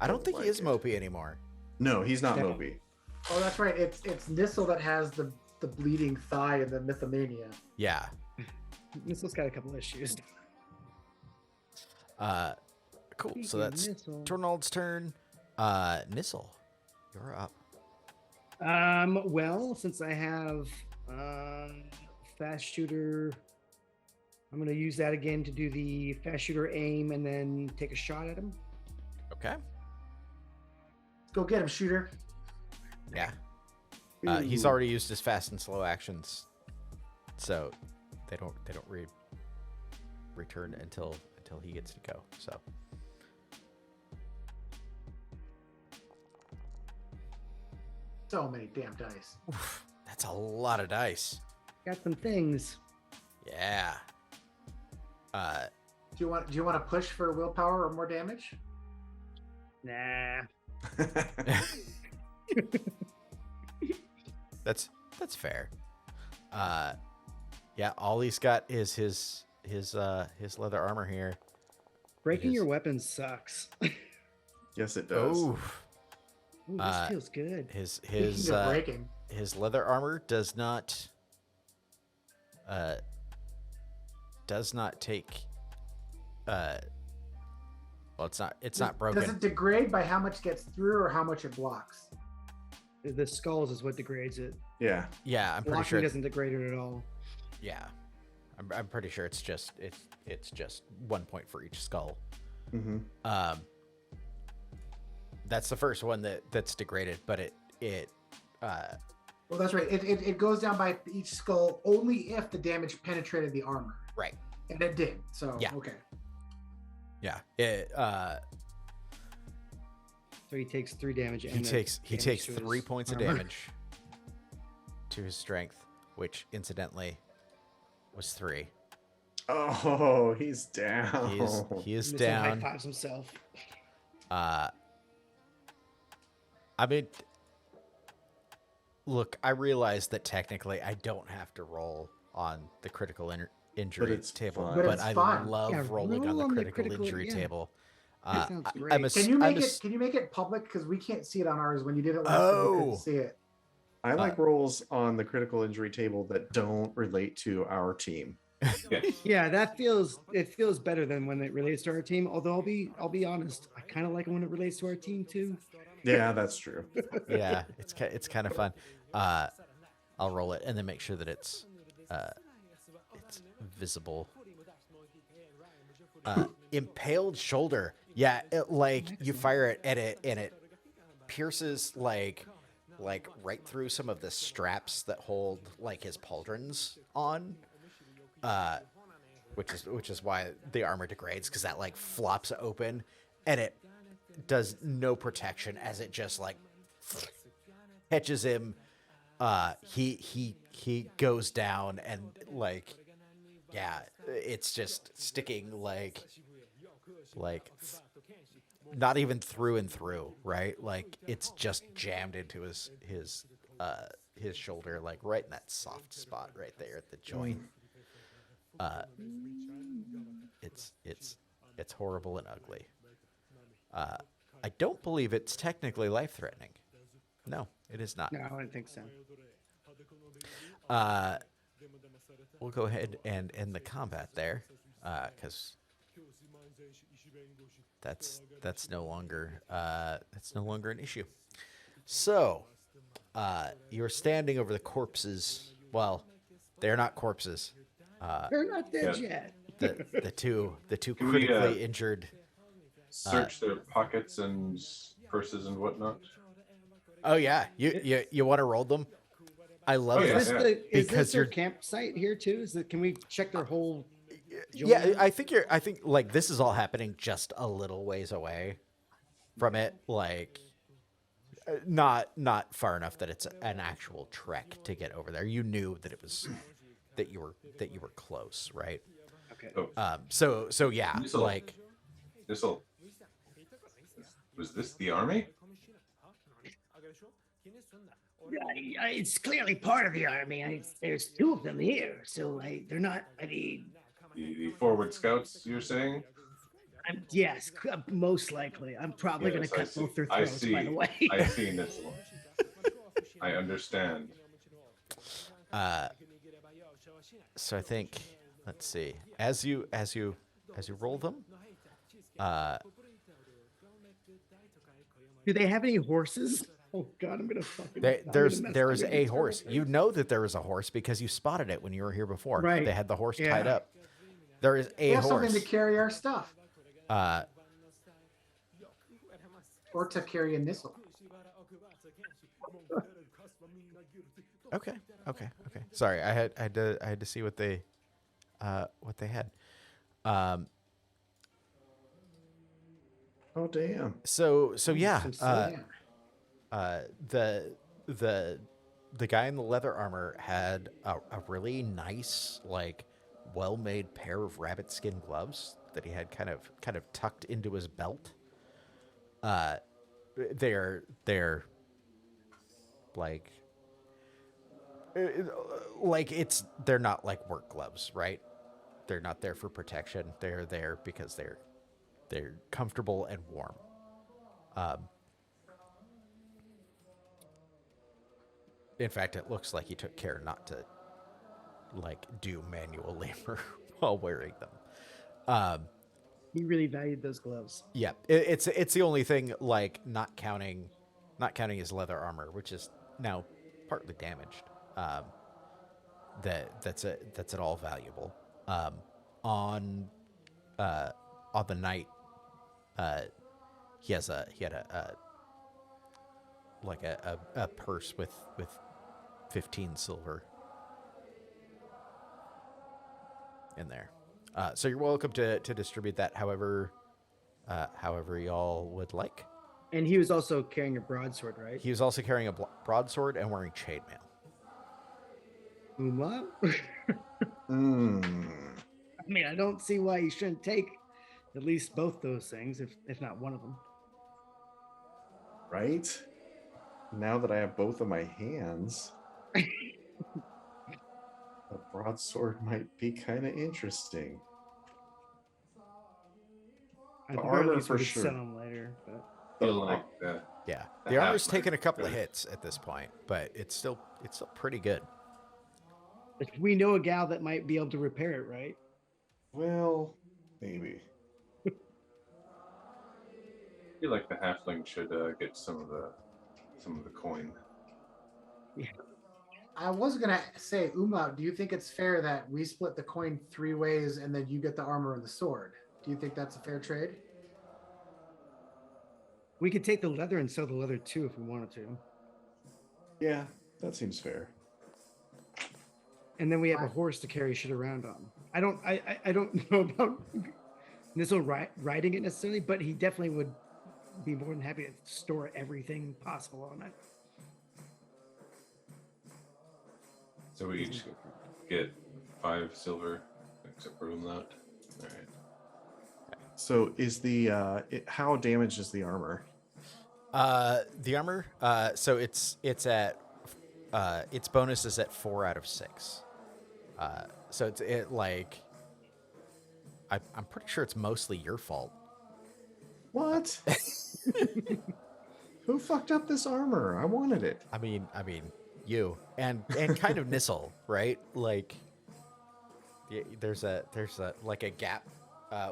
I don't think he like is it. mopey anymore. No, he's not No. mopey. Oh, that's right. It's Nissel that has the bleeding thigh and the mythomania. Yeah. Nissel's got a couple issues. Cool. So Speaking that's Nissel. Tornald's turn. Nissel, you're up. Well, since I have fast shooter, I'm gonna use that again to do the fast shooter aim and then take a shot at him. Okay. Go get him, shooter. Yeah. He's Ooh. already used his fast and slow actions, so they don't return until he gets to go. So So many damn dice. oof, that's a lot of dice. Got some things. Yeah. Do you want to push for willpower or more damage? Nah. That's fair. Yeah, all he's got is his leather armor here. Breaking is. your weapon sucks. Yes, it does. Oh, Ooh, this feels good. his Speaking of breaking, his leather armor does not take well, it's not broken. Does it degrade by how much gets through or how much it blocks? The skulls is what degrades it. Yeah. Yeah, I'm pretty Blocking sure. doesn't degrade it at all. Yeah, I'm pretty sure it's just 1 point for each skull. Mm-hmm. That's the first one that's degraded, but it Well, that's right. It goes down by each skull only if the damage penetrated the armor, right. and it did. So Yeah. okay. Yeah, it So he takes 3 damage. he and the takes damage to 3 his points of armor. damage to his strength, which incidentally was 3. Oh, he's down. He is Missile down. high fives himself. I mean, Look, I realize that technically I don't have to roll on the critical injury it's table, fun. But but it's I fun. love Yeah, rolling on roll the on the critical critical- injury yeah. table. That sounds great. I'm a, Can you I'm make a it? s- Can you make it public? Because we can't see it on ours. When you did it last time, we couldn't Oh, see it. I like rolls on the critical injury table that don't relate to our team. Yes. Yeah, it feels better than when it relates to our team. Although I'll be honest, I kind of like it when it relates to our team too. Yeah, that's true. yeah, it's kind of fun. I'll roll it and then make sure that it's visible. Impaled shoulder. Yeah, like you fire it at it and it pierces like right through some of the straps that hold like his pauldrons on. Which is why the armor degrades, because that like flops open and it does no protection as it just like catches him. He goes down and like, yeah, it's just sticking like not even through and through, right? Like it's just jammed into his shoulder, like right in that soft spot right there at the joint. It's horrible and ugly. I don't believe it's technically life-threatening. No, it is not. No, I don't think so. We'll go ahead and end the combat there, because that's no longer an issue. So, you're standing over the corpses. Well, they're not corpses. They're not dead Yeah. yet. The two Can we, critically injured. Search their pockets and purses and whatnot. Oh yeah, you want to roll them? I love Oh, yeah, this. Is Because this their you're- campsite here too? Is it? Can we check their whole? Yeah, joint? I think like this is all happening just a little ways away from it, like not far enough that it's an actual trek to get over there. You knew that it was that you were close, right? Okay. Oh, So yeah, This'll- like was this the army? It's clearly part of the army. There's two of them here, so they're not. I mean, The forward scouts, you're saying? yes, most likely. I'm probably going Yes, to I cut see. both their I throats. By see. the way. I see this one. I understand. so I think let's see. As you roll them, Do they have any horses? Oh God, I'm gonna fucking. there is a horse. You know that there is a horse because you spotted it when you were here before. Right. They had the horse Yeah. tied up. There is We a have horse. something to carry our stuff, Uh, or to carry a missile. okay. Sorry, I had to see what they had. Oh damn. So yeah. Some silk. The guy in the leather armor had a really nice, like, well-made pair of rabbit skin gloves that he had kind of tucked into his belt. They're they're not like work gloves, right? They're not there for protection. They're there because they're comfortable and warm. In fact, it looks like he took care not to like do manual labor while wearing them. He really valued those gloves. Yeah, it's the only thing, like not counting his leather armor, which is now partly damaged. That's at all valuable. On the night, he had a purse with 15 silver in there. So you're welcome to distribute that however y'all would like. And he was also carrying a broadsword, right? He was also carrying a broadsword and wearing chainmail. Umla? Mm. I mean, I don't see why you shouldn't take at least both those things, if not one of them. Right? now that I have both of my hands, a broadsword might be kind of interesting. I The think at armor least for we could sure. sell them later. But I feel like Yeah, The the armor's halfling taken a couple of could- hits at this point, but it's still pretty good. if we know a gal that might be able to repair it, right? Well, maybe. I feel like the halfling should get some of the coin. I was gonna say, Umlaut, do you think it's fair that we split the coin 3 ways and then you get the armor and the sword? Do you think that's a fair trade? We could take the leather and sell the leather too if we wanted to. Yeah, that seems fair. And then we have a Fine. horse to carry shit around on. I don't know about Nizzle riding it necessarily, but he definitely would be more than happy to store everything possible on it. So we each get 5 silver, except for Umlaut. All right. So is the how damaged is the armor? The armor, so it's at its bonus is at 4 out of 6. So it's like I'm pretty sure it's mostly your fault. What? Who fucked up this armor? I wanted it. I mean you and kind of Nissel, right? Like there's a like a gap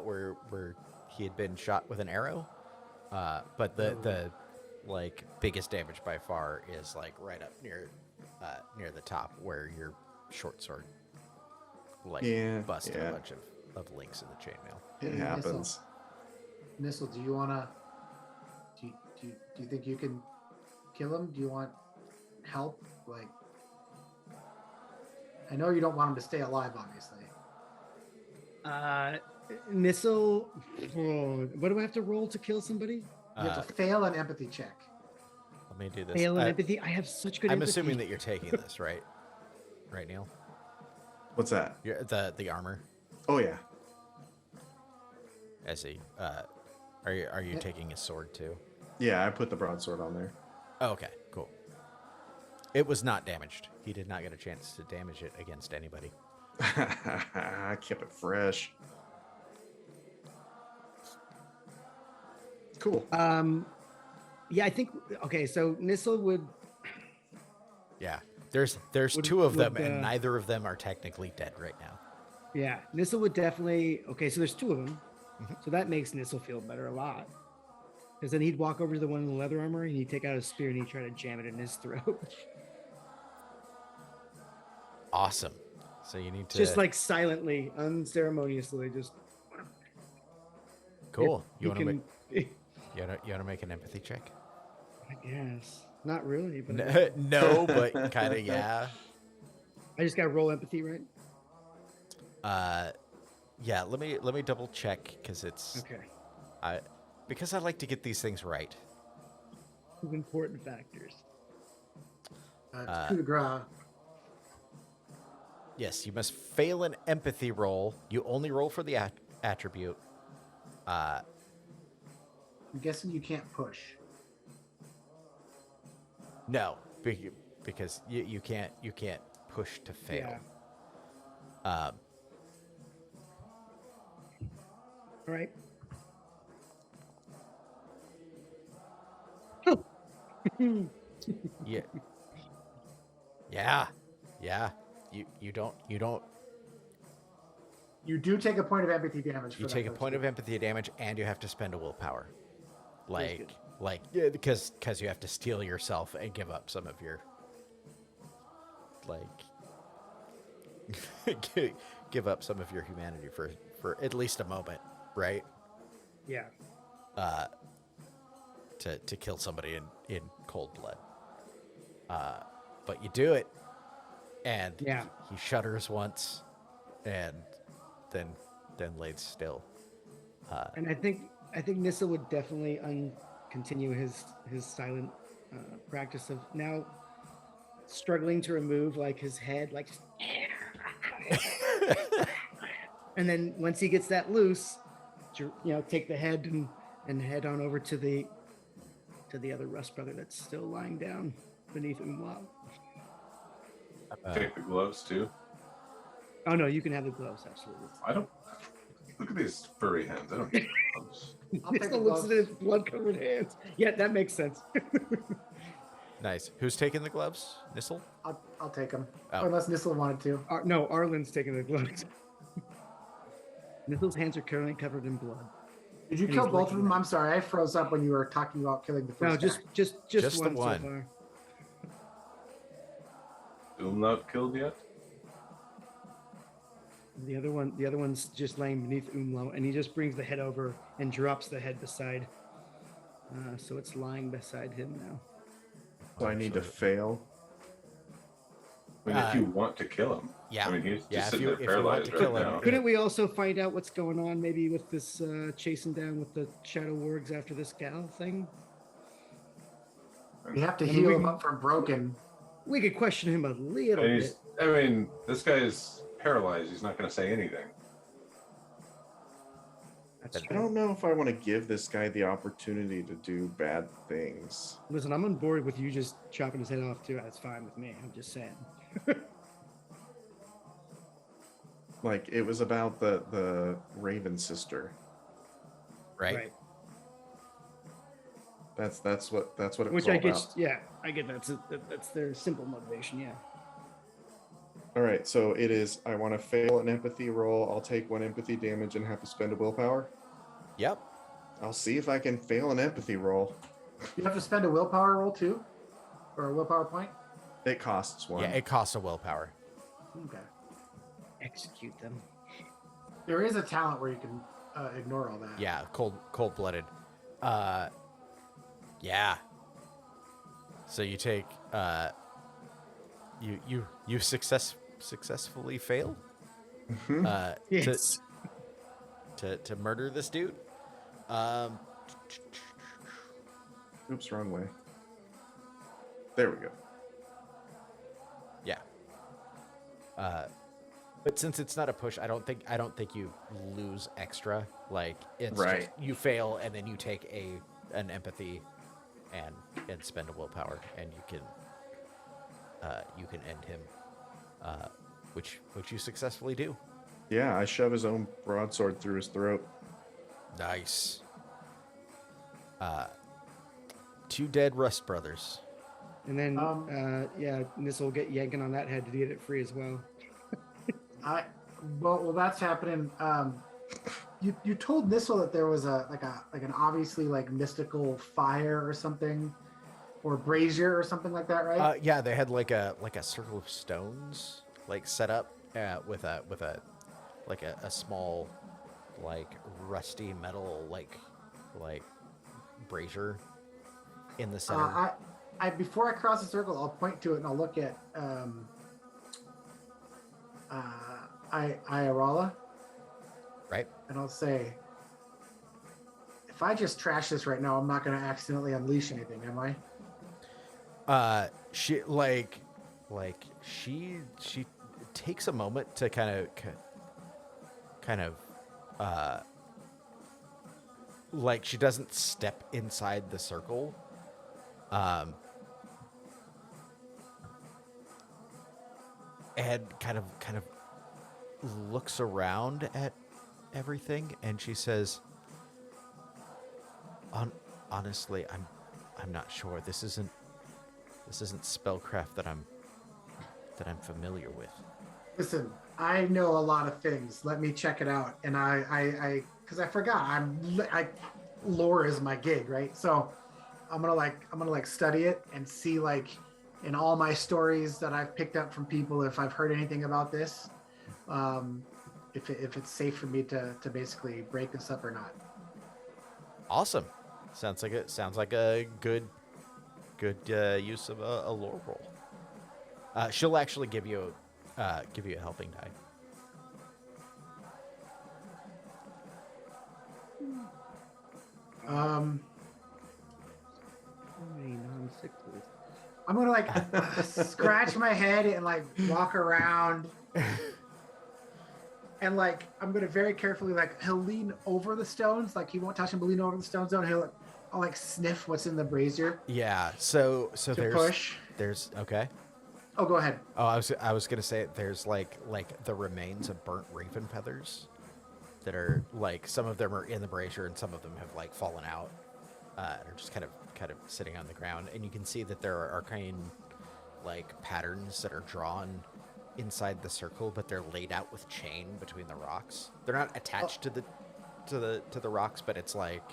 where he had been shot with an arrow, but the like biggest damage by far is like right up near the top where your short sword like busted a bunch of links in the chainmail. It Hey, happens. Nissel, do you wanna? Do you think you can kill him? Do you want help? Like, I know you don't want him to stay alive, obviously. Nissel, what do I have to roll to kill somebody? You have to fail an empathy check. Let me do this. Fail and empathy. I have such good I'm empathy. assuming that you're taking this, right? Right, Neil? What's that? The armor. Oh yeah. I see. Are you taking his sword too? Yeah, I put the broadsword on there. Oh, okay, cool. It was not damaged. He did not get a chance to damage it against anybody. I kept it fresh. Cool. Yeah, I think. Okay, so Nissel would. Yeah, there's Would- 2 of them, would, and neither of them are technically dead right now. Yeah, Nissel would definitely. Okay, so there's 2 of them, Mm-hmm. so that makes Nissel feel better a lot. Because then he'd walk over to the one in the leather armor and he'd take out his spear and he'd try to jam it in his throat. Awesome. So you need to Just like silently, unceremoniously, just. cool. You You want to can. make you want to make an empathy check? I guess not really, but No, but kind of yeah. I just got to roll empathy, right? Yeah. Let me double check because it's Okay. because I like to get these things right. Important factors. Coup de grace. Yes, you must fail an empathy roll. You only roll for the attribute. I'm guessing you can't push. No, because you can't push to fail. All right. Yeah. Yeah. Yeah. You don't You do take a point of empathy damage. you take a point of empathy damage and you have to spend a willpower. Because you have to steel yourself and give up some of your give up some of your humanity for at least a moment, right? Yeah. To kill somebody in cold blood. But you do it, and Yeah. he shudders once, and then lays still. And I think Nissa would definitely continue his silent practice of now struggling to remove like his head, like, and then once he gets that loose, take the head and head on over to the to the other Rust brother that's still lying down beneath Umlaut. Take the gloves too. Oh no, you can have the gloves, absolutely. I don't. Look at these furry hands. I don't need gloves. I'll take Nissel the looks at gloves. his blood-covered hands. Yeah, that makes sense. Nice. Who's taking the gloves? Nissel? I'll take them. Oh. Unless Nissel wanted to. No, Arlen's taking the gloves. Nissel's hands are currently covered in blood. Did you And kill he's both of licking them? them. I'm sorry, I froze up when you were talking about killing the first No, guy. just Just the one. one. So far. Umlaut killed yet? The other one's just laying beneath Umlaut, and he just brings the head over and drops the head beside. So it's lying beside him now. So I need to fail. I mean, if you want to kill him. Yeah. I mean, he's Yeah, just if sitting you- there if you want paralyzed to right kill him, now. Couldn't we also find out what's going on, maybe with this chasing down with the Shadow Wargs after this gal thing? We have to I mean, heal we him can- up from broken. We could question him a little And bit. he's, I mean, this guy's paralyzed. He's not going to say anything. That's I true. don't know if I want to give this guy the opportunity to do bad things. Listen, I'm on board with you just chopping his head off too. That's fine with me. I'm just saying. Like it was about the Raven sister. Right? That's what it Which was all I get. about. Yeah, I get that's their simple motivation. Yeah. All right, so it is. I want to fail an empathy roll. I'll take 1 empathy damage and have to spend a willpower. Yep. I'll see if I can fail an empathy roll. You have to spend a willpower roll too, or a willpower point. It costs 1. Yeah, it costs a willpower. Okay. Execute them. There is a talent where you can ignore all that. Yeah, cold-blooded. Yeah. So you take you successfully fail Yes. to murder this dude. Oops, wrong way. There we go. Yeah. But since it's not a push, I don't think you lose extra. Like it's Right. just you fail and then you take an empathy and spend a willpower and you can end him. Which you successfully do. Yeah, I shove his own broadsword through his throat. Nice. 2 dead Rust brothers. And then, yeah, Nissel will get yanking on that head to get it free as well. Well, that's happening. You told Nissel that there was an obviously like mystical fire or something, or brazier or something like that, right? Yeah, they had like a circle of stones like set up with a small like rusty metal like brazier in the center. I before I cross the circle, I'll point to it and I'll look at Ayarala, Right? and I'll say, if I just trash this right now, I'm not going to accidentally unleash anything, am I? She she takes a moment to kind of like she doesn't step inside the circle. And kind of looks around at everything and she says, honestly, I'm not sure. This isn't spellcraft that I'm familiar with. Listen, I know a lot of things. Let me check it out. And I because I forgot, lore is my gig, right? So I'm gonna study it and see like in all my stories that I've picked up from people if I've heard anything about this, if it's safe for me to basically break this up or not. Awesome. Sounds like a good use of a lore roll. She'll actually give you a helping die. I'm gonna like scratch my head and like walk around, and like I'm gonna very carefully he'll lean over the stones, like he won't touch him, but lean over the stone zone. He'll like, I'll like sniff what's in the brazier Yeah. So to there's push. there's okay. Oh, go ahead. Oh, I was gonna say there's like the remains of burnt raven feathers that are like some of them are in the brazier and some of them have like fallen out and are just kind of sitting on the ground, and you can see that there are arcane like patterns that are drawn inside the circle, but they're laid out with chain between the rocks. They're not attached to the rocks, but it's like,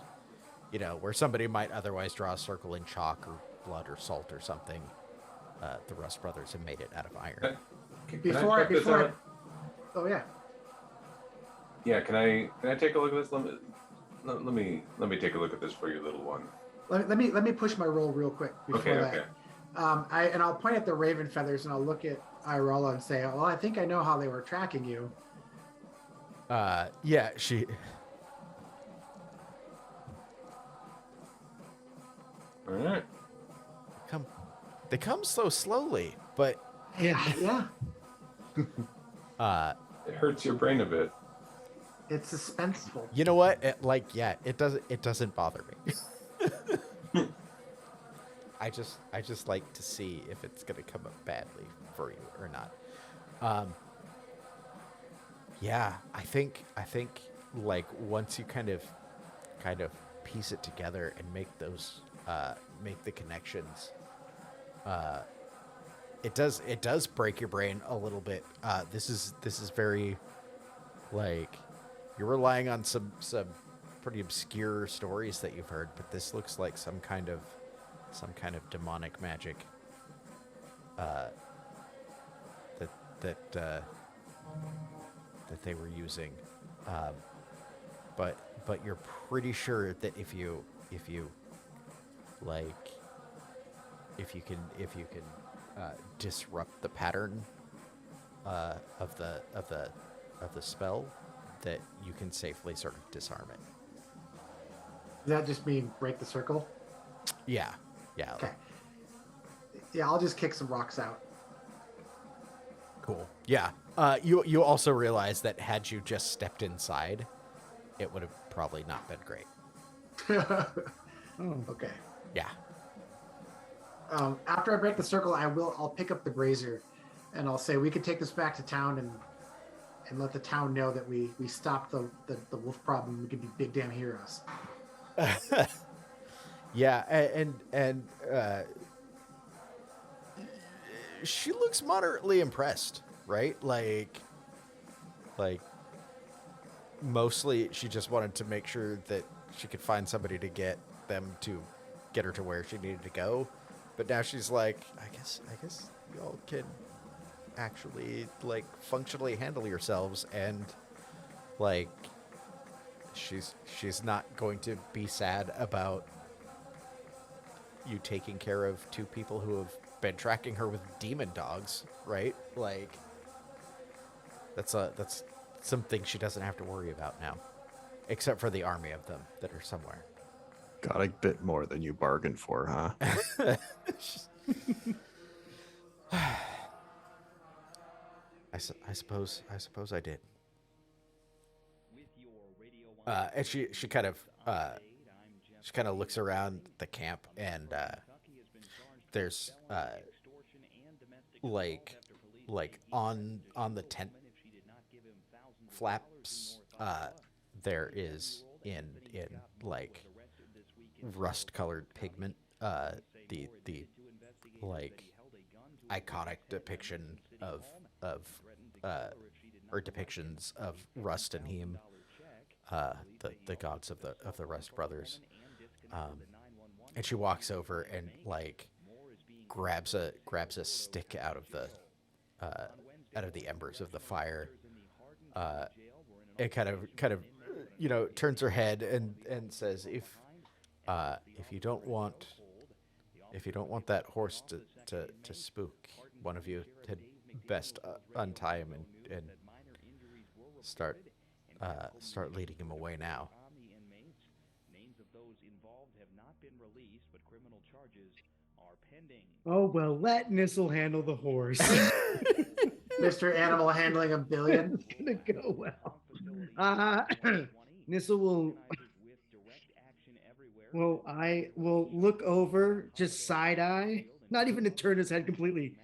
you know, where somebody might otherwise draw a circle in chalk or blood or salt or something. The Rust brothers have made it out of iron. Before I, oh yeah. Yeah, can I take a look at this? Let me take a look at this for you, little one. Let me push my roll real quick before Okay, that. okay. I'll point at the raven feathers and I'll look at Irola and say, well, I think I know how they were tracking you. Yeah, she. All right. They come so slowly, but Yeah. It hurts your brain a bit. It's suspenseful. you know what? It doesn't bother me. I just like to see if it's gonna come up badly for you or not. Yeah, I think like once you kind of piece it together and make those make the connections, it does break your brain a little bit. This is very like you're relying on some pretty obscure stories that you've heard, but this looks like some kind of demonic magic that they were using, but you're pretty sure that if you can disrupt the pattern of the spell, that you can safely sort of disarm it. Does that just mean break the circle? Yeah. Okay. Yeah, I'll just kick some rocks out. Cool. Yeah. You also realize that had you just stepped inside, it would have probably not been great. Okay. Yeah. After I break the circle, I'll pick up the brazier, and I'll say we could take this back to town and let the town know that we stopped the wolf problem. We could be big damn heroes. Yeah, and she looks moderately impressed, right? Like mostly she just wanted to make sure that she could find somebody to get her to where she needed to go. But now she's like, I guess y'all can actually like functionally handle yourselves, and like she's not going to be sad about you taking care of two people who have been tracking her with demon dogs, right? Like that's something she doesn't have to worry about now, except for the army of them that are somewhere. Got a bit more than you bargained for, huh? I suppose I did. And she kind of looks around the camp, and there's like on the tent flaps, there is in like rust colored pigment the like iconic depiction of or depictions of Rust and Heem, the gods of the Rust brothers. And she walks over and like grabs a stick out of the embers of the fire. And kind of turns her head and says, if you don't want that horse to spook, one of you had best untie him and start leading him away now. Oh, well, let Nissel handle the horse. Mr. Animal handling a billion. It's gonna go well. Nissel will Well, I will look over, just side eye, not even to turn his head completely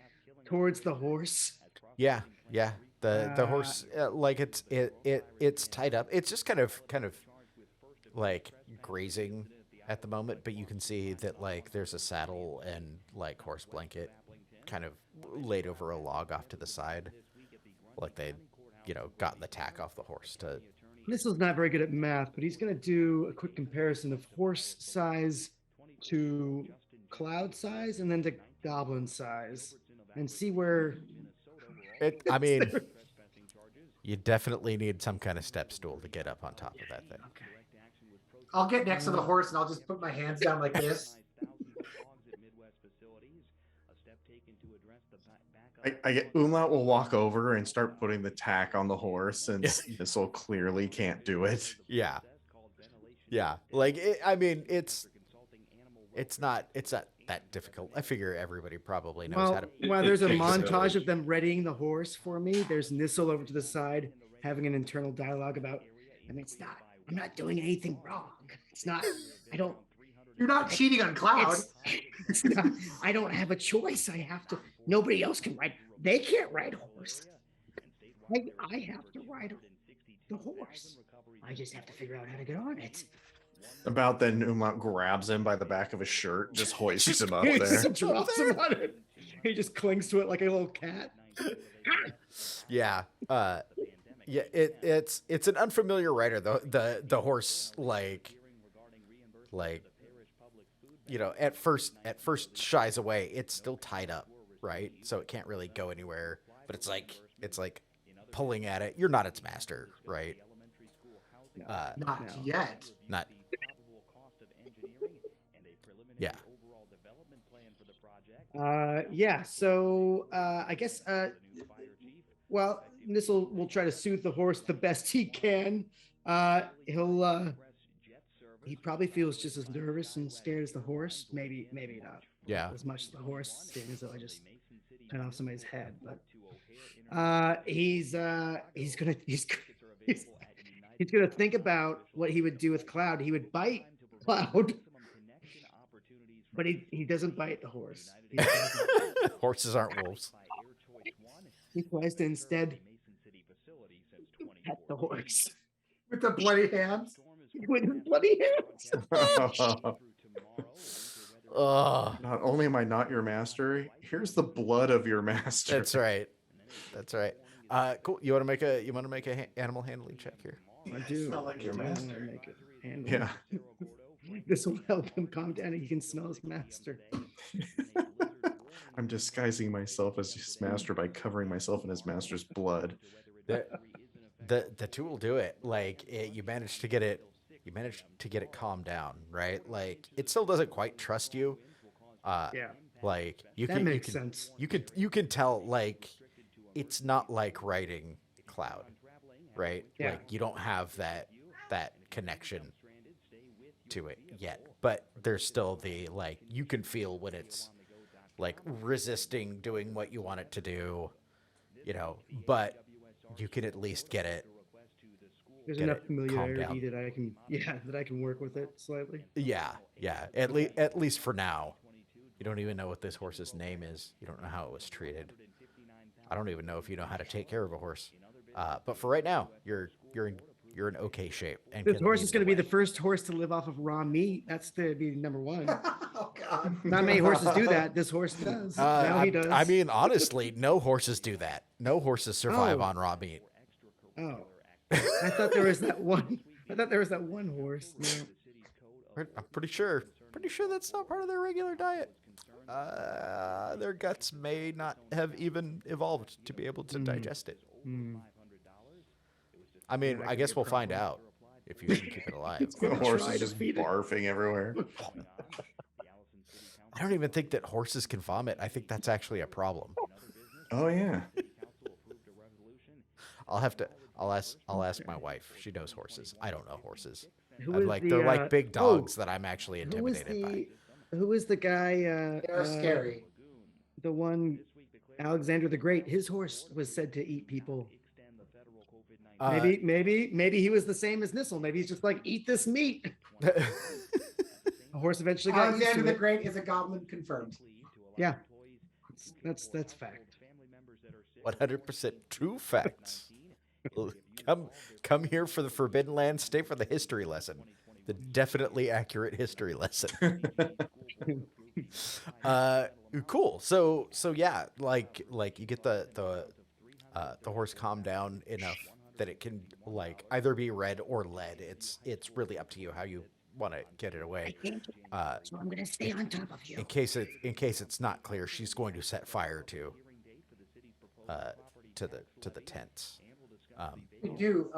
towards the horse. Yeah, yeah. The Uh, horse, like it's tied up. It's just kind of like grazing at the moment, but you can see that like there's a saddle and like horse blanket kind of laid over a log off to the side, like they, gotten the tack off the horse to. Nissel's not very good at math, but he's going to do a quick comparison of horse size to cloud size and then to goblin size and see where. I mean, you definitely need some kind of step stool to get up on top of that thing. Okay. I'll get next to the horse and I'll just put my hands down like this. I get Umlaut will walk over and start putting the tack on the horse, and Sissel clearly can't do it. Yeah, yeah. Like I mean, it's not that difficult. I figure everybody probably knows how to. While there's a takes, montage of them readying the horse for me, there's Nissel over to the side having an internal dialogue about. I mean, I'm not doing anything wrong. It's not. I don't. You're not cheating on Cloud. It's not, I don't have a choice. I have to. Nobody else can ride. They can't ride a horse. I have to ride the horse. I just have to figure out how to get on it. About then, Umlaut grabs him by the back of his shirt, just hoists him up He there. just drops him on it. He just clings to it like a little cat. Yeah. Yeah. It's an unfamiliar rider though. The horse like at first shies away. It's still tied up, right? So it can't really go anywhere. But it's like pulling at it. You're not its master, right? Not yet. Not. Yeah. Yeah. So I guess. Well, Nissel will try to soothe the horse the best he can. He probably feels just as nervous and scared as the horse. Maybe not. Yeah. As much as the horse, seeing as though I just cut off somebody's head. But he's gonna think about what he would do with Cloud. He would bite Cloud, but he doesn't bite the horse. Horses aren't wolves. He tries to instead pet the horse With the bloody hands. with his bloody hands. Not only am I not your master, here's the blood of your master. That's right. That's right. Cool. You want to make a animal handling check here? I do. Smell like your I wanna master. make it handle. Yeah. This will help him calm down and he can smell his master. I'm disguising myself as his master by covering myself in his master's blood. The two will do it. Like you managed to get it calmed down, right? Like it still doesn't quite trust you. Yeah. Like you That can makes sense. You can tell like it's not like riding Cloud, right? Yeah. Like you don't have that connection to it yet, but there's still the like you can feel when it's like resisting doing what you want it to do, but you can at least get it. There's Get enough it calmed familiarity down. that I can work with it slightly. Yeah. At least for now. You don't even know what this horse's name is. You don't know how it was treated. I don't even know if you know how to take care of a horse. But for right now, you're in okay shape. And This can horse lead is going to be way. the first horse to live off of raw meat. That's to be number one. Oh God. Not many horses do that. This horse does. Now he does. I mean, honestly, no horses do that. No horses survive Oh. on raw meat. Oh, I thought there was that one. I thought there was that one horse. No. I'm pretty sure that's not part of their regular diet. Their guts may not have even evolved to be able to digest it. Hmm. I mean, I guess we'll find out if you can keep it alive. The horse try is to just feed it. barfing everywhere. I don't even think that horses can vomit. I think that's actually a problem. Oh yeah. I'll ask my wife. She knows horses. I don't know horses. Who I'm is like the, they're like big oh, dogs that I'm actually Who is intimidated by. who is the guy? They're scary. The one, Alexander the Great. His horse was said to eat people. Maybe he was the same as Nissel. Maybe he's just like, eat this meat. A horse eventually got used Alexander to the it. Great is a goblin confirmed. Yeah, that's fact. 100% true facts. Come here for the Forbidden Land. Stay for the history lesson. The definitely accurate history lesson. Cool. So yeah, like you get the horse calmed down enough that it can like either be red or lead. It's really up to you how you want to get it away. So I'm gonna stay on top of you. In case it's not clear, she's going to set fire to the tents. We do.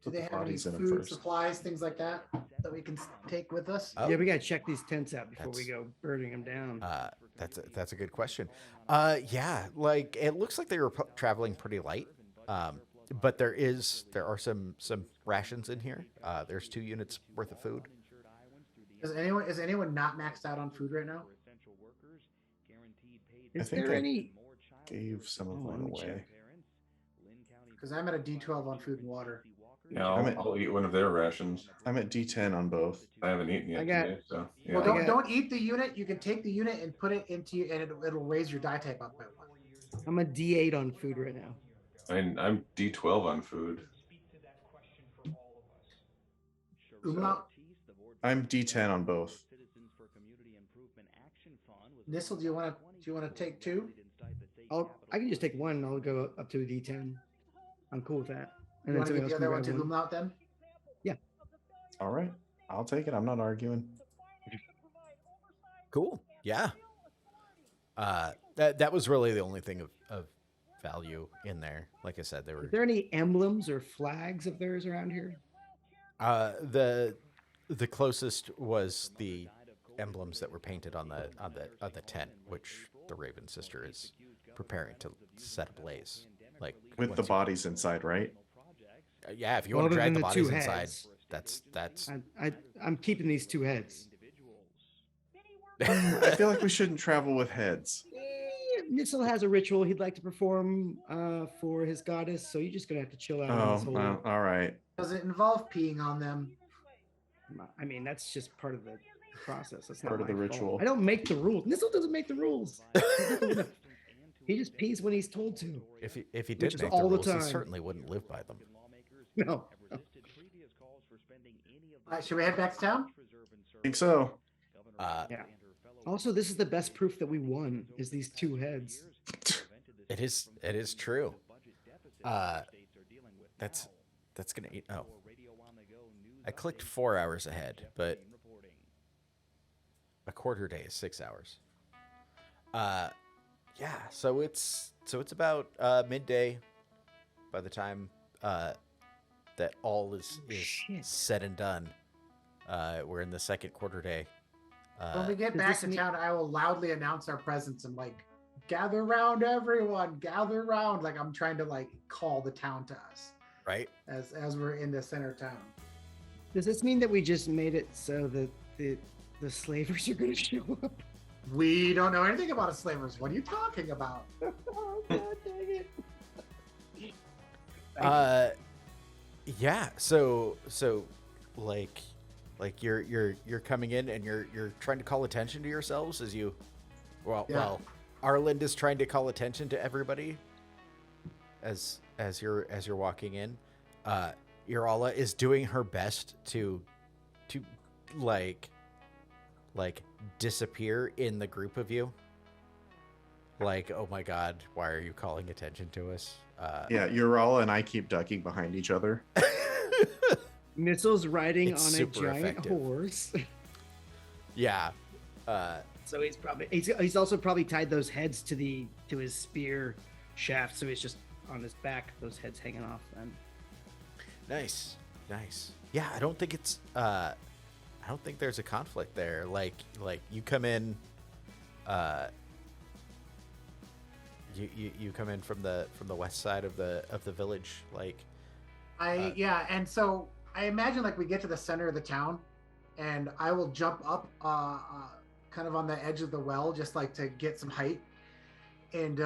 Do Put they the have any bodies in 'em food, first. supplies, things like that that we can take with us? Oh. Yeah, we gotta check these tents out before we That's- go burning them down. That's a good question. Yeah, like it looks like they were traveling pretty light. But there are some rations in here. There's 2 units worth of food. Is anyone not maxed out on food right now? Is think there I- any? Gave some of Oh, let mine me away. check. Because I'm at a D12 on food and water. Yeah, I'm at- I'll eat one of their rations. I'm at D10 on both. I haven't eaten yet I got- today, so yeah. Well, I don't eat the unit. You can take the unit and put it into you, and it'll raise your die type up by 1. I'm a D8 on food right now. I'm D12 on food. Umlaut, I'm D10 on both. Nissel, do you want to take 2? I can just take one and I'll go up to a D10. I'm cool with that. You And want to somebody get the else can other one grab to Umlaut then? All right, I'll take it. I'm not arguing. Cool. Yeah. That was really the only thing of value in there. Like I said, there were Is there any emblems or flags of theirs around here? the closest was the emblems that were painted on the tent, which the Raven sister is preparing to set ablaze. Like With the once you- bodies inside, right? yeah, if you Well, want to other drag than the the 2 bodies inside, heads. that's. I'm keeping these 2 heads. I feel like we shouldn't travel with heads. Nissel has a ritual he'd like to perform for his goddess, so you're just gonna have to chill out on this Oh, whole. all right. Does it involve peeing on them? I mean, that's just part of the process. That's not Part of the my fault. ritual. I don't make the rules. Nissel doesn't make the rules. He just pees when he's told to. If he Which did is make all the the rules, he time. certainly wouldn't live by them. No. Should we head back to town? I think so. Yeah. Also, this is the best proof that we won. Is these 2 heads? It is true. That's gonna eat. Oh, I clicked 4 hours ahead, but a quarter day is 6 hours. Yeah. So it's about midday by the time that all is Shit. said and done. We're in the second quarter day. When we get does back this to mean- town, I will loudly announce our presence and like, gather round, everyone, gather round. Like I'm trying to like call the town to us Right. as we're in the center of town. Does this mean that we just made it so that the slavers are going to show up? We don't know anything about a slavers. What are you talking about? Oh, God dang it. Yeah. So like you're coming in and you're trying to call attention to yourselves as you Yeah. Arland is trying to call attention to everybody as you're walking in. Urala is doing her best to like disappear in the group of you. Like, oh my God, why are you calling attention to us? Yeah, Urala and I keep ducking behind each other. Nissel's riding It's on a super giant effective. horse. Yeah. So he's also probably tied those heads to his spear shaft, so he's just on his back, those heads hanging off. And Nice. Yeah, I don't think it's I don't think there's a conflict there. Like you come in you come in from the west side of the village, like Yeah, and so I imagine like we get to the center of the town, and I will jump up, kind of on the edge of the well, just like to get some height, and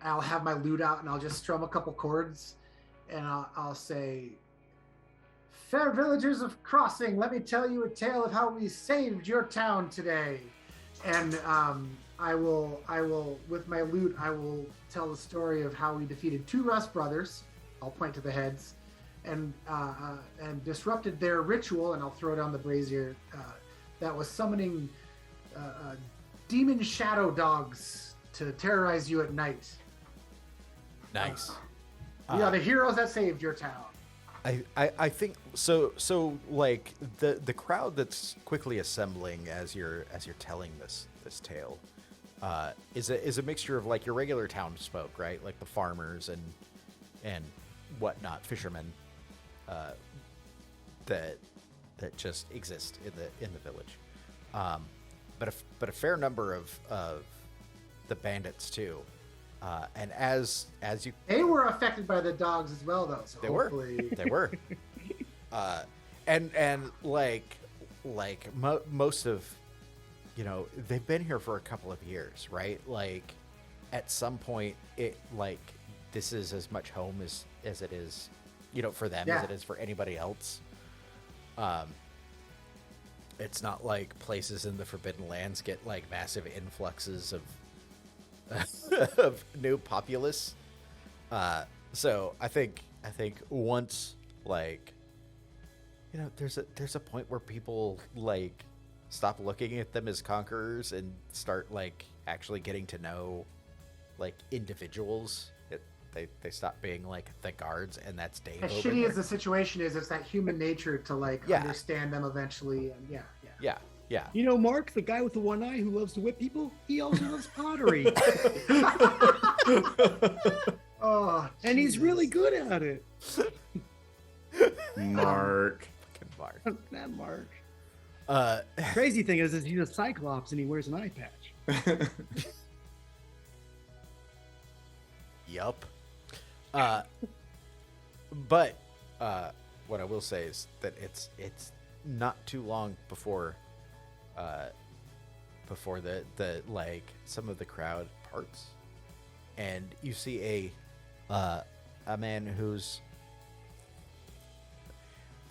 I'll have my lute out, and I'll just strum a couple chords, and I'll say, Fair villagers of Crossing, let me tell you a tale of how we saved your town today. And I will, with my loot, I will tell the story of how we defeated 2 Rust brothers. I'll point to the heads, and disrupted their ritual. And I'll throw down the brazier that was summoning demon shadow dogs to terrorize you at night. Nice. We are the heroes that saved your town. I think so. So like the crowd that's quickly assembling as you're telling this tale is a mixture of like your regular townsfolk, right? Like the farmers and whatnot, fishermen that just exist in the village. But a fair number of the bandits too. And as you, they were affected by the dogs as well, though. So they hopefully... were, they were, and most of, they've been here for a couple of years, right? Like, at some point, it like this is as much home as it is, for them as it is for anybody else. It's not like places in the Forbidden Lands get like massive influxes of new populace. So I think once like there's a point where people like stop looking at them as conquerors and start like actually getting to know like individuals. They stop being like the guards, and that's Dave. As over shitty there. as the situation is, it's that human nature to like understand them eventually, and Yeah. Mark, the guy with the one eye who loves to whip people, he also loves pottery. Oh, and he's really good at it. Mark. Fucking Mark. That Mark. Crazy thing is he's a Cyclops and he wears an eye patch. Yup. But what I will say is that it's not too long before the like some of the crowd parts, and you see a man who's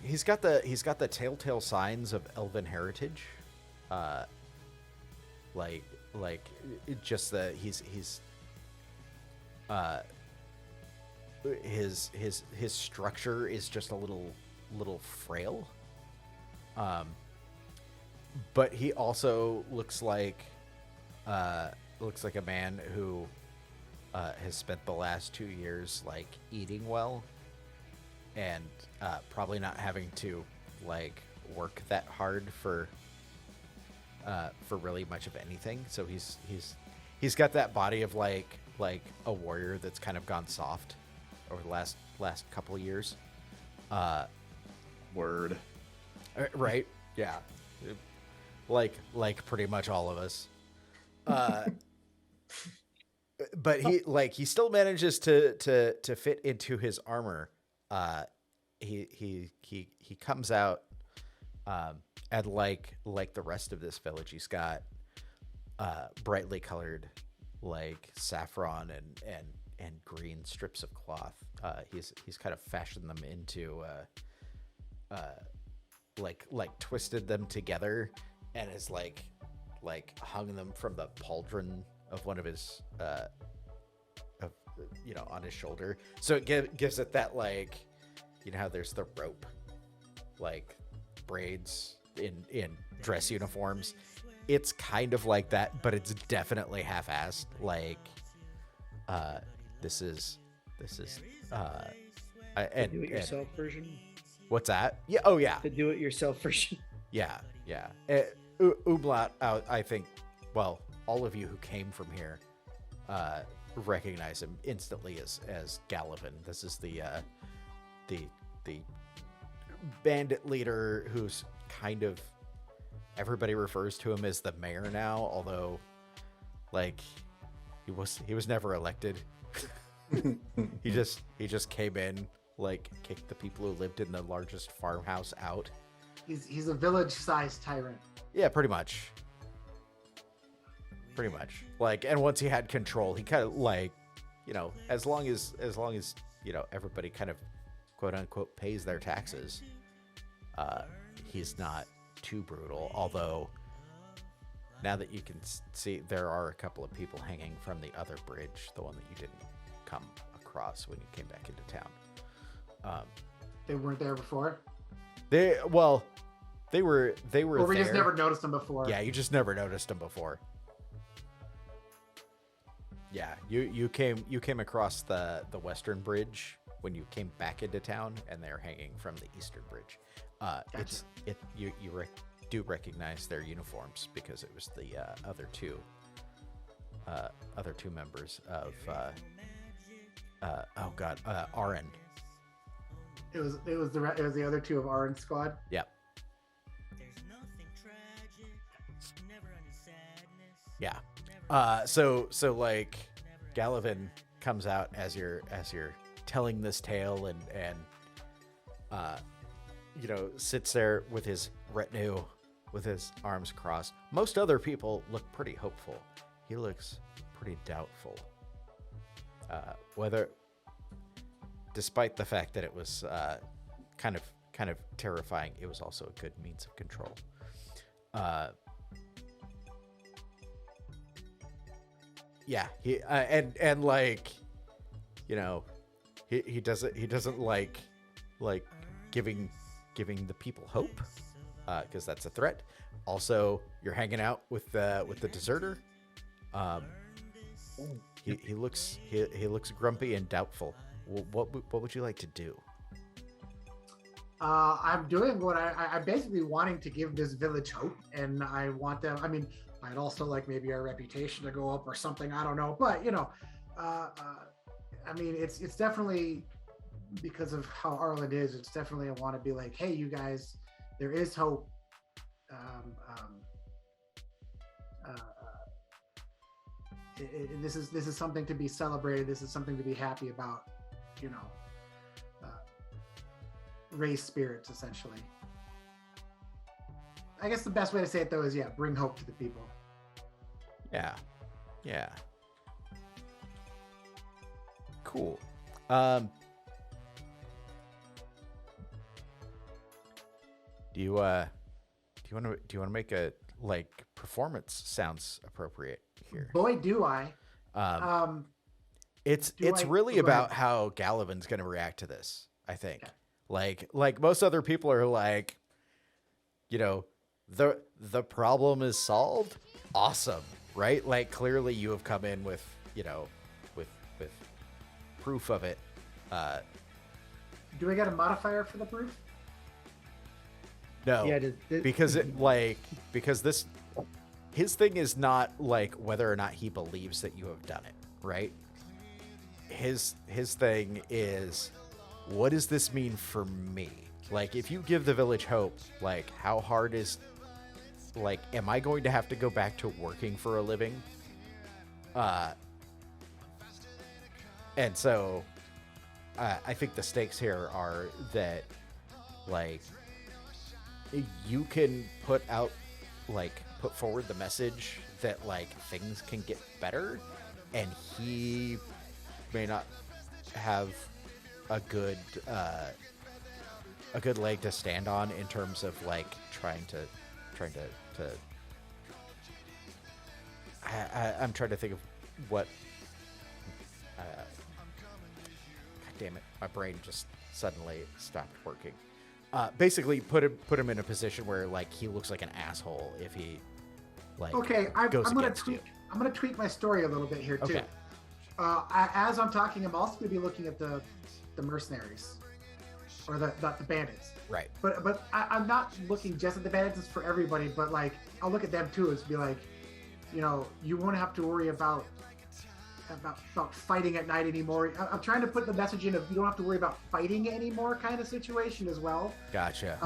he's got the telltale signs of elven heritage, just that his structure is just a little frail. But he also looks like a man who has spent the last 2 years like eating well and probably not having to like work that hard for really much of anything. So he's got that body of like a warrior that's kind of gone soft over the last couple of years. Word. Right? Yeah. Like pretty much all of us. But he still manages to fit into his armor. He comes out and like the rest of this village, he's got brightly colored like saffron and green strips of cloth. He's kind of fashioned them into like twisted them together and is like hung them from the pauldron of one of his on his shoulder. So it gives it that like, how there's the rope like braids in dress uniforms. It's kind of like that, but it's definitely half-assed. Like this is the do-it-yourself version. What's that? Yeah. Oh yeah. The do-it-yourself version. Yeah. Umlaut, I think, well, all of you who came from here recognize him instantly as Galivin. This is the bandit leader who's kind of, everybody refers to him as the mayor now, although like he was never elected. he just came in, like kicked the people who lived in the largest farmhouse out. He's a village-sized tyrant. Yeah, pretty much. Like, and once he had control, he kind of like, as long as everybody kind of quote unquote pays their taxes, he's not too brutal. Although now that you can see, there are a couple of people hanging from the other bridge, the one that you didn't come across when you came back into town. They weren't there before. They were Or we there. just never noticed them before. Yeah, you just never noticed them before. Yeah, you came across the western bridge when you came back into town, and they're hanging from the eastern bridge. Gotcha. You do recognize their uniforms because it was the other two members of Arin. It was the other two of Arin's squad. Yep. Yeah. So like Galivin comes out as you're telling this tale and sits there with his retinue with his arms crossed. Most other people look pretty hopeful. He looks pretty doubtful. Whether, despite the fact that it was kind of terrifying, it was also a good means of control. Yeah, he and like, he doesn't like giving the people hope, because that's a threat. Also, you're hanging out with the deserter. He looks grumpy and doubtful. What would you like to do? I'm doing what I'm basically wanting to give this village hope, and I want them. I mean, I'd also like maybe our reputation to go up or something. I don't know, but I mean, it's definitely because of how Arlen is. It's definitely I want to be like, hey, you guys, there is hope. This is something to be celebrated. This is something to be happy about. Raise spirits, essentially. I guess the best way to say it though is bring hope to the people. Yeah. Cool. Do you want to make a performance sounds appropriate here? Boy, do I. It's really about how Galivin's going to react to this, I think. Okay. Like most other people are like, the problem is solved. Awesome, right? Like clearly you have come in with with proof of it. Do I got a modifier for the proof? No. Yeah, because his thing is not like whether or not he believes that you have done it, right? His thing is, what does this mean for me? Like, if you give the village hope, like, how hard is, like, am I going to have to go back to working for a living? And so, I think the stakes here are that, like, you can put forward the message that, like, things can get better, and he may not have a good leg to stand on in terms of like trying to I'm trying to think of what God damn it, my brain just suddenly stopped working. Basically put him in a position where like he looks like an asshole if he goes against you. I'm gonna tweak my story a little bit here too. Okay. As I'm talking, I'm also going to be looking at the mercenaries or the bandits. Right. But I'm not looking just at the bandits. It's for everybody. But like, I'll look at them too. It's be like, you won't have to worry about fighting at night anymore. I'm trying to put the message in of you don't have to worry about fighting anymore kind of situation as well. Gotcha.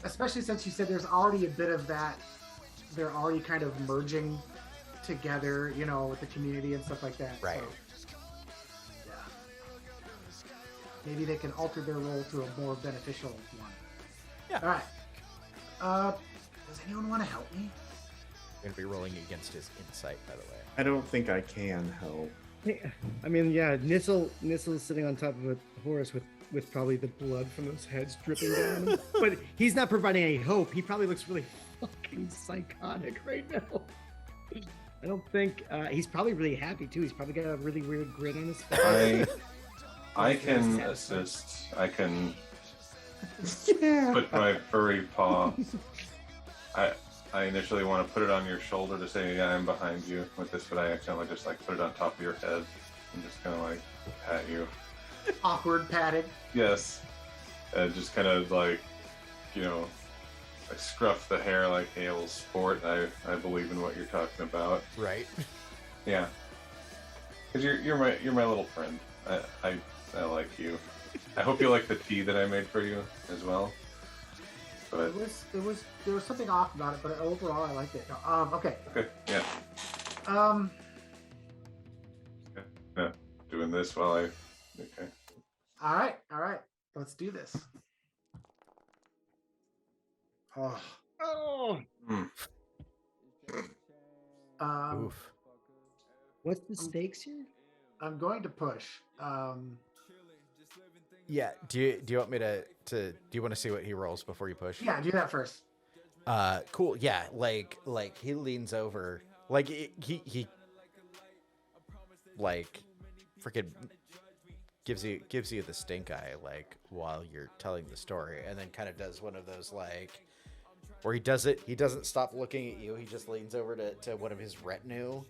Especially since you said there's already a bit of that. They're already kind of merging together, with the community and stuff like that. Right. So, yeah. Maybe they can alter their role to a more beneficial one. Yeah. All right. Does anyone want to help me? I'm going to be rolling against his insight, by the way. I don't think I can help. I mean, yeah, Nissel's sitting on top of a horse with with probably the blood from those heads dripping down him. But he's not providing any hope. He probably looks really fucking psychotic right now. I don't think he's probably really happy too. He's probably got a really weird grin on his face. I can assist. I can Yeah. put my furry paw. I initially want to put it on your shoulder to say, yeah, I'm behind you with this, but I accidentally just like put it on top of your head and just kind of like pat you. Awkward patting. Yes. And just kind of like, you know, I scruff the hair like Hale Sport. I believe in what you're talking about. Right. Yeah. Because you're my little friend. I like you. I hope you like the tea that I made for you as well. But There was something off about it, but overall I liked it. Okay. okay, yeah. Yeah. Doing this while I okay. All right. Let's do this. Oh. Mm. Oof. What's the stakes here? I'm going to push. Yeah. Do you want me to do you want to see what he rolls before you push? Yeah, do that first. Cool. Yeah. Like he leans over. Like he like freaking gives you the stink eye like while you're telling the story, and then kind of does one of those like where he doesn't stop looking at you. He just leans over to one of his retinue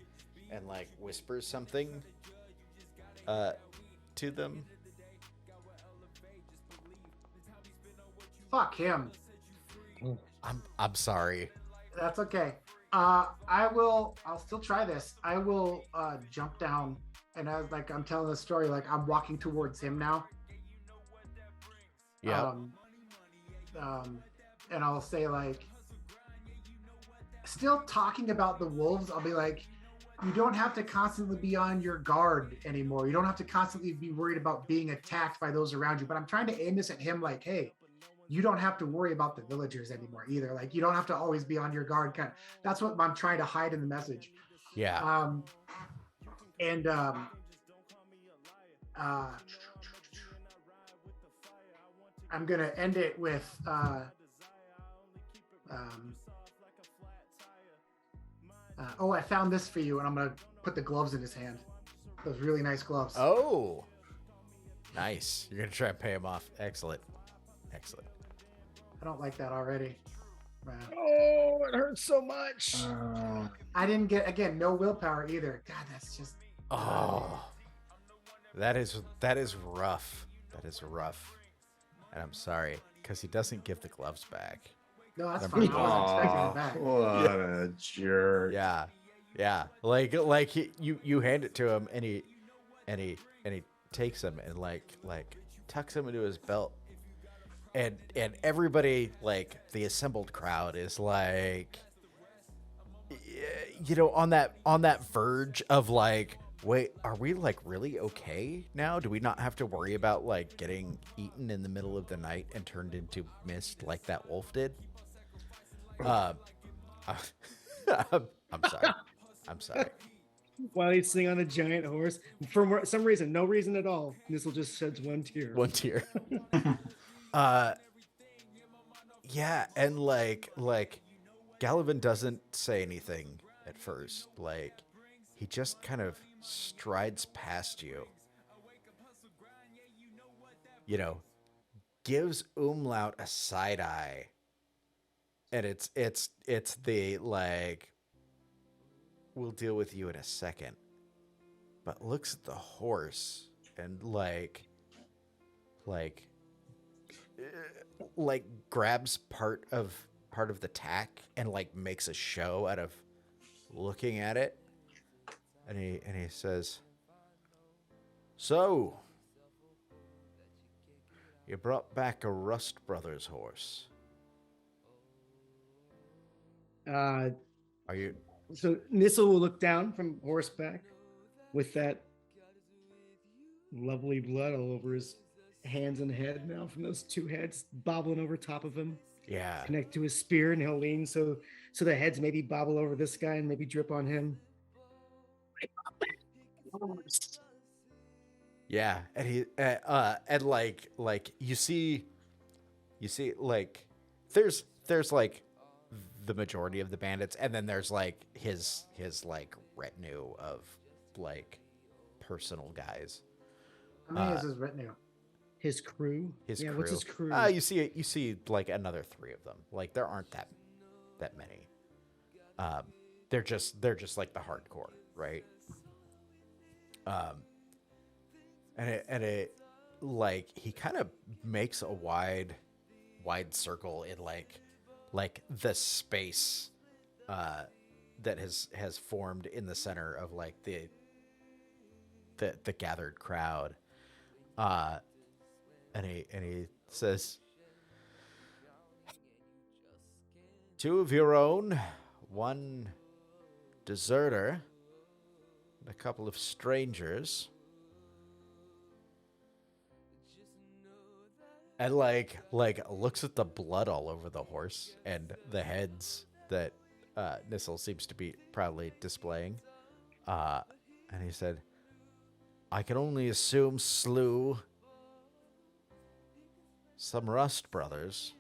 and like whispers something to them. Fuck him. I'm sorry. That's okay. I'll still try this. I will jump down, and I'm telling the story, like I'm walking towards him now. Yeah. And I'll say like, still talking about the wolves. I'll be like, you don't have to constantly be on your guard anymore. You don't have to constantly be worried about being attacked by those around you. But I'm trying to aim this at him, like, hey, you don't have to worry about the villagers anymore either. Like, you don't have to always be on your guard. That's what I'm trying to hide in the message. Yeah. I'm gonna end it with I found this for you, and I'm gonna put the gloves in his hand. Those really nice gloves. Oh. Nice. You're gonna try and pay him off. Excellent. I don't like that already. Oh, it hurts so much. I didn't get, again, no willpower either. God, that's just. Oh. That is rough. That is rough. And I'm sorry, because he doesn't give the gloves back. No, that's I'm fine. I pretty- wasn't expecting it back. What a jerk. Yeah. Like you hand it to him, and he takes him and like tucks him into his belt. And everybody, like the assembled crowd, is like, you know, on that verge of like, wait, are we like really okay now? Do we not have to worry about like getting eaten in the middle of the night and turned into mist like that wolf did? I'm sorry. While he's sitting on a giant horse, for some reason, no reason at all, Nissel just sheds one tear. One tear. Yeah, and like Galivin doesn't say anything at first. Like, he just kind of strides past you. You know, gives Umlaut a side eye. And it's the like, we'll deal with you in a second. But looks at the horse and like grabs part of the tack and like makes a show out of looking at it, and he says, "So you brought back a Rust Brothers horse? Are you?" So Nissel will look down from horseback with that lovely blood all over his hands and head now from those two heads bobbling over top of him. Yeah. Connect to his spear, and he'll lean so the heads maybe bobble over this guy and maybe drip on him. Yeah, and he and like you see like there's like the majority of the bandits, and then there's like his like retinue of like personal guys. How many is his retinue? His crew. His Yeah, crew. what's his crew? You see like another 3 of them. Like there aren't that many. They're just like the hardcore, right? And it like he kind of makes a wide circle in like the space that has formed in the center of like the gathered crowd. And he says, 2 of your own, 1 deserter, and a couple of strangers. And like looks at the blood all over the horse and the heads that Nissel seems to be proudly displaying. And he said, I can only assume slew some Rust brothers,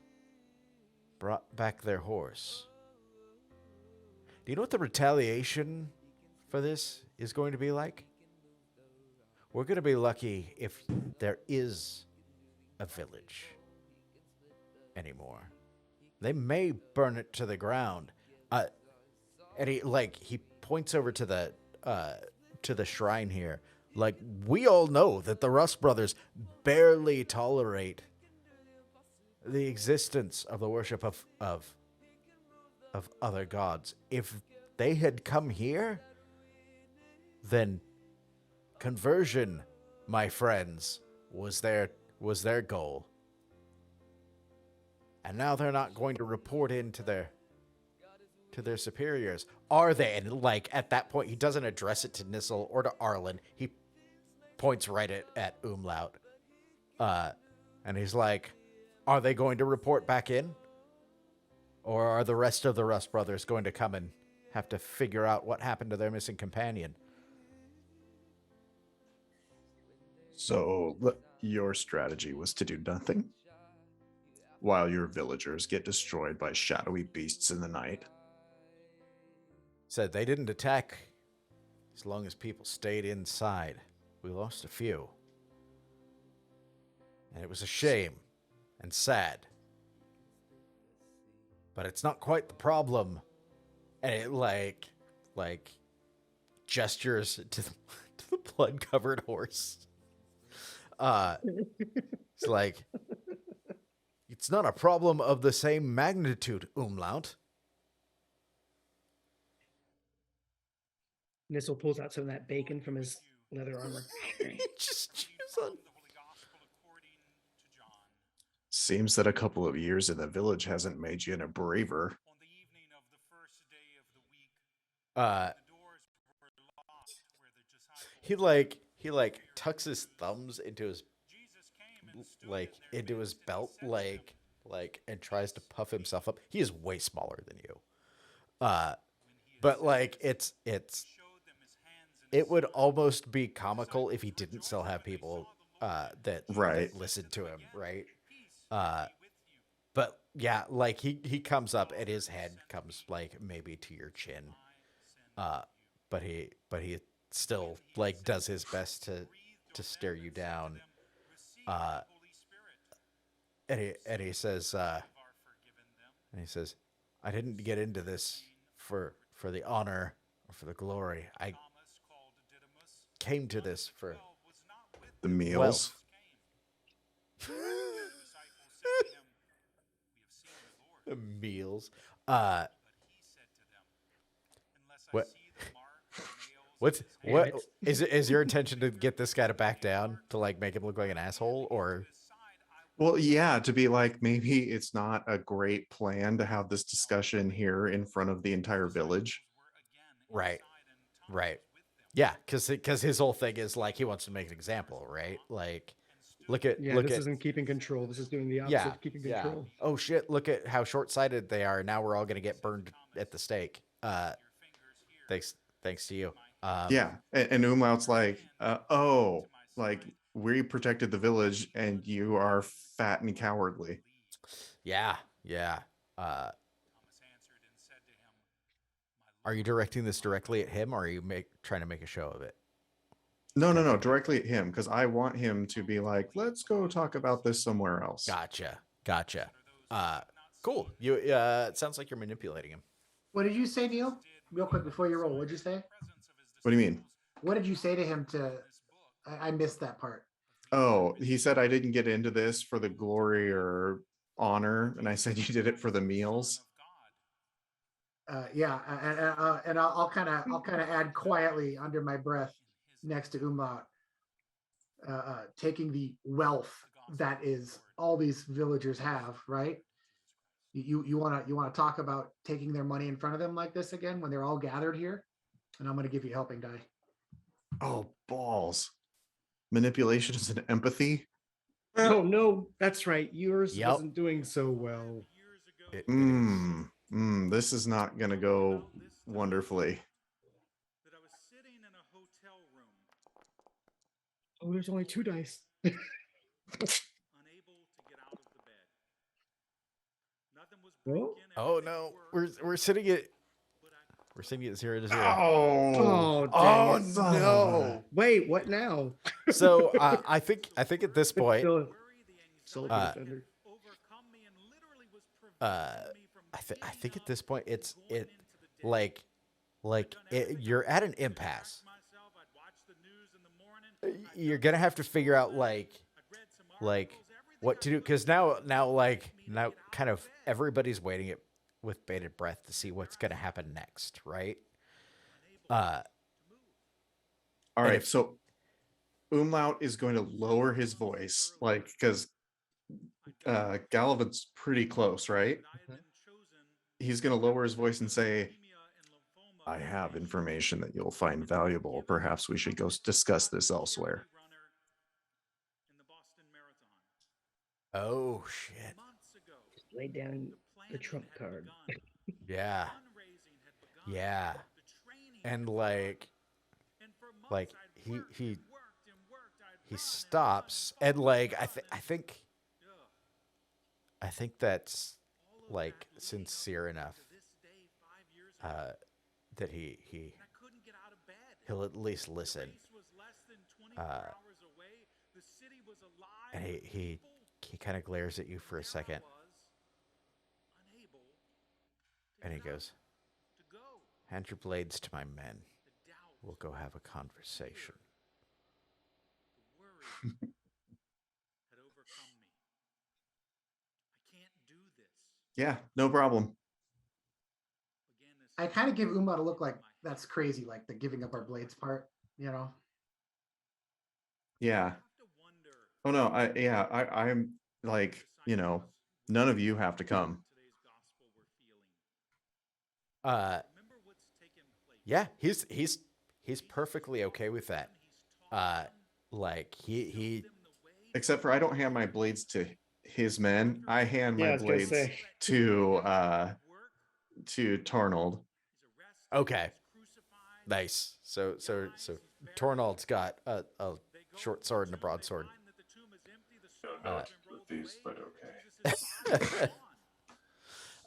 brought back their horse. Do you know what the retaliation for this is going to be like? We're going to be lucky if there is a village anymore. They may burn it to the ground. And he points over to the shrine here. Like, we all know that the Rust brothers barely tolerate the existence of the worship of other gods. If they had come here, then conversion, my friends, was their goal. And now they're not going to report in to their superiors, are they? And like at that point, he doesn't address it to Nissel or to Arlen. He points right at Umlaut, and he's like, "Are they going to report back in, or are the rest of the Rust brothers going to come and have to figure out what happened to their missing companion?" So your strategy was to do nothing while your villagers get destroyed by shadowy beasts in the night. Said they didn't attack as long as people stayed inside. We lost a few. And it was a shame and sad. But it's not quite the problem. And it like gestures to the blood-covered horse. It's like, it's not a problem of the same magnitude, Umlaut. Nissel pulls out some of that bacon from his leather armor. Just chews on. Seems that a couple of years in the village hasn't made you any braver. He tucks his thumbs into his belt and tries to puff himself up. He is way smaller than you. But like it would almost be comical if he didn't still have people that listen to him, right? But yeah, like he comes up and his head comes like maybe to your chin. But he still like does his best to stare you down. And he says, I didn't get into this for the honor or for the glory. I came to this for the meals. Wealth. Meals. What is your intention to get this guy to back down, to like make him look like an asshole, or? Well, yeah, to be like, maybe it's not a great plan to have this discussion here in front of the entire village. Right. Yeah, because his whole thing is like he wants to make an example, right? Like, this isn't keeping control. This is doing the opposite of keeping control. Oh shit! Look at how short-sighted they are. Now we're all gonna get burned at the stake. Thanks to you. Yeah, and Umlaut's like, we protected the village and you are fat and cowardly. Yeah, yeah. Are you directing this directly at him, or are you trying to make a show of it? No, directly at him, because I want him to be like, let's go talk about this somewhere else. Gotcha. Cool. You. It sounds like you're manipulating him. What did you say, Neil? Real quick before you roll, what did you say? What do you mean? What did you say to him to? I missed that part. Oh, he said I didn't get into this for the glory or honor, and I said you did it for the meals. Yeah, and I'll kind of add quietly under my breath next to Umlaut, taking the wealth that is all these villagers have, right? You want to talk about taking their money in front of them like this again when they're all gathered here, and I'm going to give you a helping die. Oh, balls. Manipulation is an empathy. Oh no, that's right. Yours Yep. wasn't doing so well. This is not going to go wonderfully. Oh, there's only 2 dice. Oh no, we're sitting at 0 to 0. Oh, Oh son of no. Wait, what now? So I think at this point, Soul Uh, Defender. I think at this point it's you're at an impasse. You're gonna have to figure out like what to do, because now kind of everybody's waiting it with bated breath to see what's gonna happen next, right? All and right, if- so Umlaut is going to lower his voice, like, because Galivin's pretty close, right? He's going to lower his voice and say, I have information that you'll find valuable. Perhaps we should go discuss this elsewhere. Oh shit. Lay down the trump card. Yeah. And he stops, and like I think that's like sincere enough that he'll at least listen. And he kind of glares at you for a second, and he goes, hand your blades to my men. We'll go have a conversation. Yeah, no problem. I kind of give Umlaut a look like that's crazy, like the giving up our blades part, you know? Yeah. Oh no, I'm like, none of you have to come. Yeah, he's perfectly okay with that. Like he Except for I don't hand my blades to his men. I hand my blades to Tarnold. Okay. Nice. So Tornald's got a short sword and a broadsword. With these, but okay.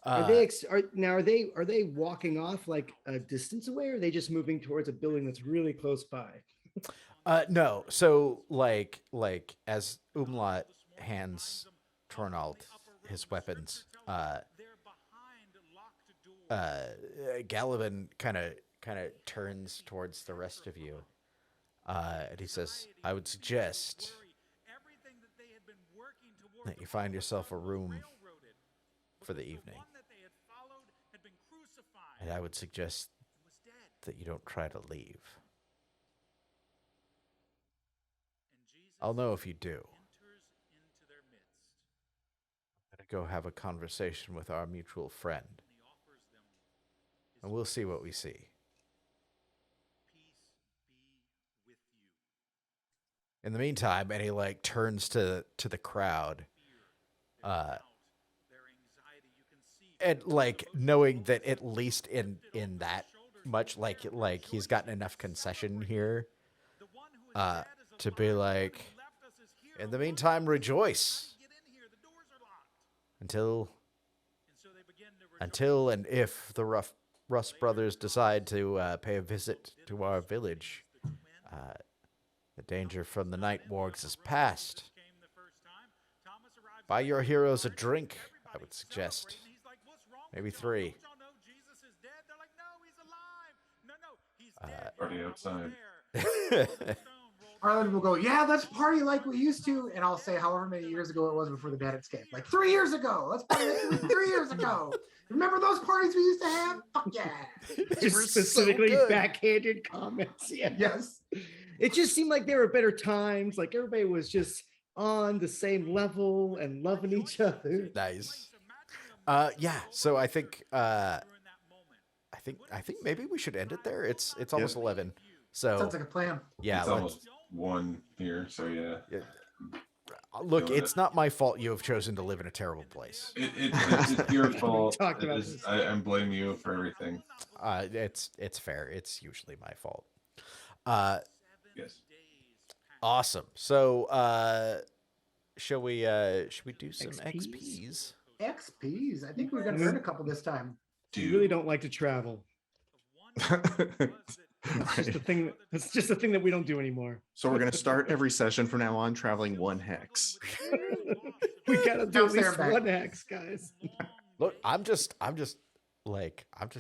Are they walking off like a distance away, or are they just moving towards a building that's really close by? No. So like as Umlaut hands Tornald his weapons, Galivin kind of turns towards the rest of you, and he says, I would suggest that you find yourself a room for the evening. And I would suggest that you don't try to leave. I'll know if you do. I'm gonna go have a conversation with our mutual friend, and we'll see what we see. In the meantime, and he like turns to the crowd, and like knowing that at least in that much, like he's gotten enough concession here, to be like, In the meantime, rejoice until and if the Rust brothers decide to pay a visit to our village. The danger from the night wargs is past. Buy your heroes a drink, I would suggest. Maybe 3. Party outside. Arlen will go, yeah, let's party like we used to. And I'll say however many years ago it was before the bad escape. Like 3 years ago. Let's party like 3 years ago. Remember those parties we used to have? Fuck yeah. Just were so specifically good. backhanded comments. Yeah. Yes. It just seemed like there were better times. Like everybody was just on the same level and loving each other. Nice. Yeah. So I think maybe we should end it there. It's almost 11. So Sounds like a plan. yeah. It's Let's, almost 1 here, so yeah. look, Doing it's not my fault you have chosen to live in a terrible place. It's your fault. talked about It is- this. I blame you for everything. It's fair. It's usually my fault. Yes. Awesome. So should we do some XPs? XPs? XPs. I think we're going to earn a couple this time. You really don't like to travel. It's just a thing. It's just a thing that we don't do anymore. So we're gonna start every session from now on traveling 1 hex. We gotta do at Bounce there least back. 1 hex, guys. Look, I'm just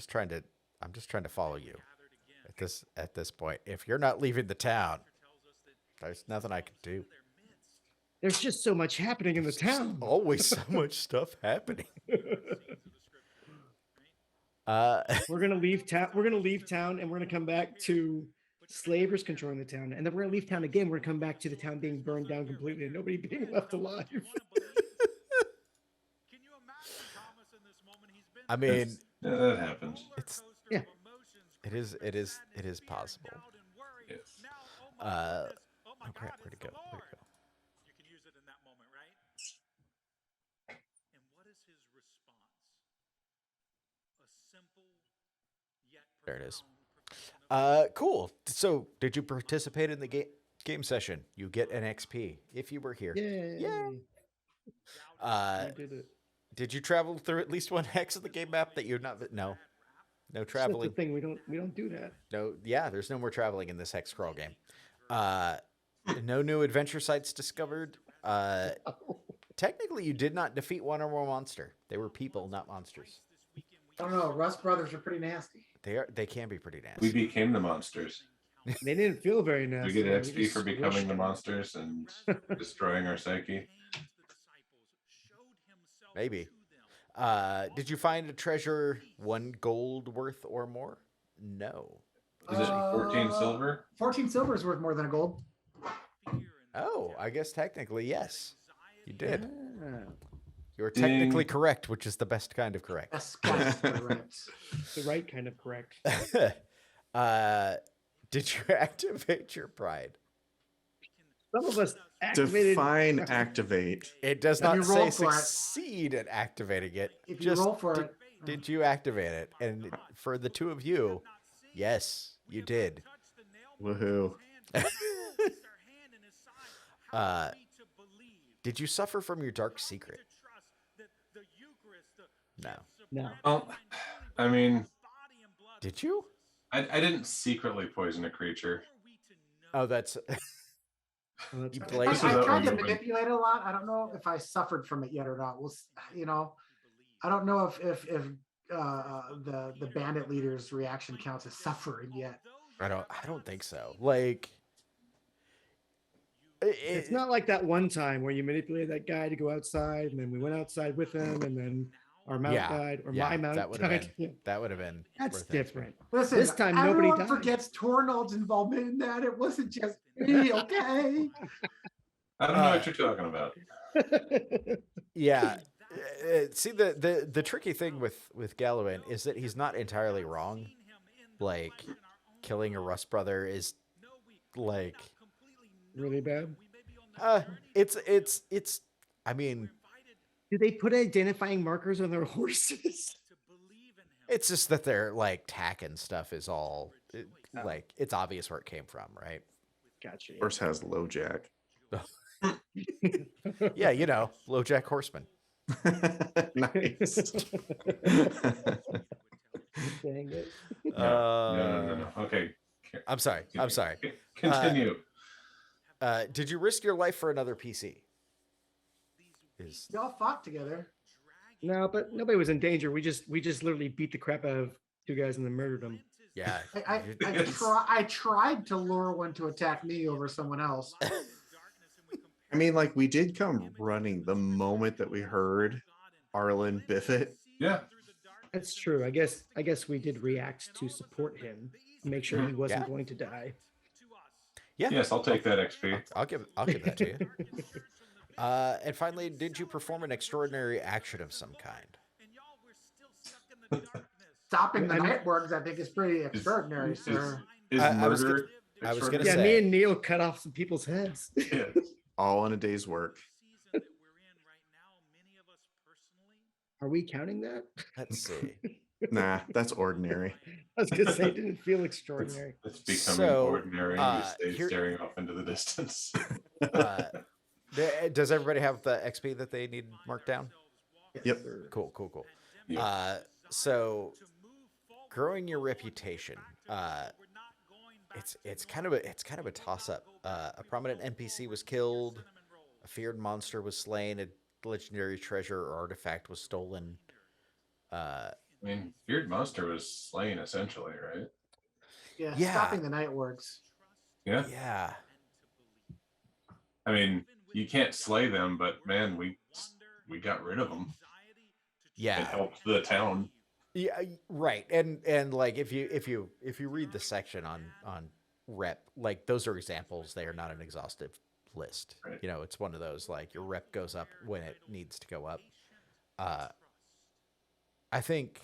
trying to follow you at this point. If you're not leaving the town, there's nothing I can do. There's just so much happening in the town. Always so much stuff happening. We're gonna leave town. We're gonna leave town, and we're gonna come back to slavers controlling the town, and then we're gonna leave town again. We're gonna come back to the town being burned down completely and nobody being left alive. I mean, Yeah, that happens. it's Yeah. it is possible. Yes. Oh crap, where'd it go? Where'd it go? You can use it in that moment, right? And what is his response? A simple yet There it is. profound Cool. So, did you participate in the game session? You get an XP if you were here. Yay! Yay. I did it. Did you travel through at least 1 hex of the game map that you've not? No That's the traveling. thing. We don't do that. No, yeah. There's no more traveling in this hex crawl game. No new adventure sites discovered. Technically, you did not defeat one or more monster. They were people, not monsters. I don't know. Rust brothers are pretty nasty. They can be pretty We nasty. became the monsters. They didn't feel very We nasty. get though. XP just for becoming squished the them. monsters and destroying our psyche. Maybe. Did you find a treasure 1 gold worth or more? No. Is it 14 silver? 14 silver is worth more than a gold. Oh, I guess technically yes. You did. Ah, You're technically Ding. correct, which is the best kind of correct. That's correct. the right kind of correct. Did you activate your pride? Some of us activated. Define activate. It does If not you say roll for it. succeed at activating it. If you roll for did, it. did you activate it? And for the 2 of you, yes, you did. Woohoo. Did you suffer from your dark secret? No. No. Well, I mean, Did you? I didn't secretly poison a creature. Oh, that's Well, that's you fine. played. This I is tried to open. manipulate it a lot. I don't know if I suffered from it yet or not. I don't know if the bandit leader's reaction counts as suffering yet. I don't think so. Like It's not like that one time where you manipulated that guy to go outside, and then we went outside with him, and then our mount Yeah, died, or yeah, my mount that would have died. been that would have been That's worth it. different. Listen, This time nobody everyone died. forgets Tornald's involvement in that. It wasn't just me, okay? I don't know what you're talking about. Yeah. See the tricky thing with Galivin is that he's not entirely wrong. Like killing a Rust brother is like Really bad. it's I mean Do they put identifying markers on their horses? it's just that their like tack and stuff is all like it's obvious where it came from, right? Gotcha. Horse has low jack. Yeah, you know, LoJack Horseman. Nice. Dang it. No. Okay. I'm sorry. I'm sorry. Continue. Did you risk your life for another PC? Is We all fought together. No, but nobody was in danger. We just literally beat the crap out of two guys and then murdered them. yeah. I tried to lure one to attack me over someone else. I mean, like, we did come running the moment that we heard Arlen biff it. Yeah. That's true. I guess we did react to support him, make sure he wasn't Yeah. going to die. Yeah. Yes, I'll take that XP. I'll give that to you. And finally, did you perform an extraordinary action of some kind? Stopping the night works, I think, is pretty extraordinary, sir. Is I was murder? I was gonna Yeah, say- me and Neil cut off some people's heads. Yeah. All in a day's work. Are we counting that? Let's see. Nah, that's ordinary. I was gonna say it didn't feel extraordinary. It's becoming So, ordinary. You stay here- staring off into the distance. Does everybody have the XP that they need marked down? Yep. Cool. Yeah. So growing your reputation, it's kind of a toss up. A prominent NPC was killed, a feared monster was slain, a legendary treasure or artifact was stolen. I mean, feared monster was slain essentially, right? Yeah, Yeah. stopping the night works. Yeah. Yeah. I mean, you can't slay them, but man, we got rid of them. It Yeah. helped the town. Yeah, right. And like if you read the section on rep, like those are examples, they are not an exhaustive list. Right. You know, it's one of those like your rep goes up when it needs to go up. I think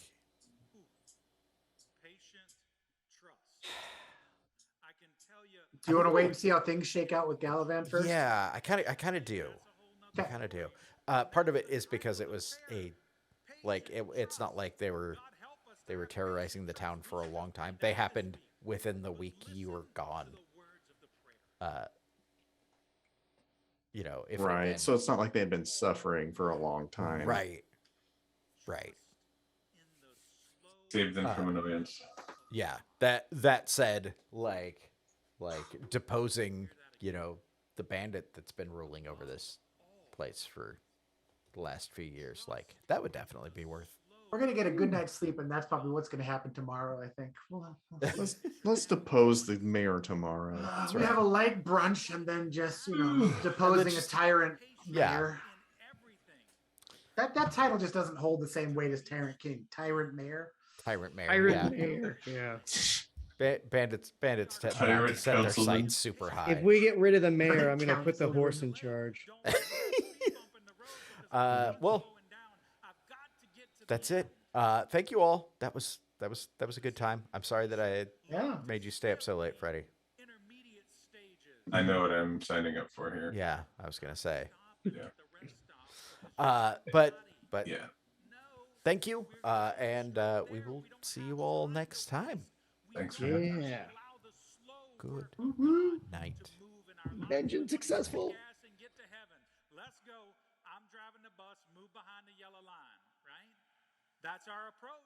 Do you want to wait and see how things shake out with Galivin first? yeah, I kind of do. I Okay. kind of do. Part of it is because it was it's not like they were terrorizing the town for a long time. They happened within the week you were gone. You know, if it had Right. been- So it's not like they'd been suffering for a long time. right. Save them from annoyance. Yeah. That said, like deposing, you know, the bandit that's been ruling over this place for the last few years, like that would definitely be worth. We're gonna get a good night's sleep, and that's probably what's gonna happen tomorrow. I think. Let's depose the mayor tomorrow. We have a light brunch, and then just deposing a tyrant Yeah. mayor. That title just doesn't hold the same weight as Tyrant King. Tyrant mayor. Tyrant mayor. Iron yeah. Mayor. Yeah. Bandits tend to Tyrant set their councilman. sights super high. If we get rid of the mayor, I'm gonna put the Councilman. horse in charge. Well, that's it. Thank you all. That was a good time. I'm sorry that I Yeah. made you stay up so late, Freddie. I know what I'm signing up for here. Yeah, I was gonna say. Yeah. But Yeah. thank you, and we will see you all next time. Thanks for having us. Yeah. Good night. Engine successful. Let's go. I'm driving the bus, move behind the yellow line, right? That's our approach.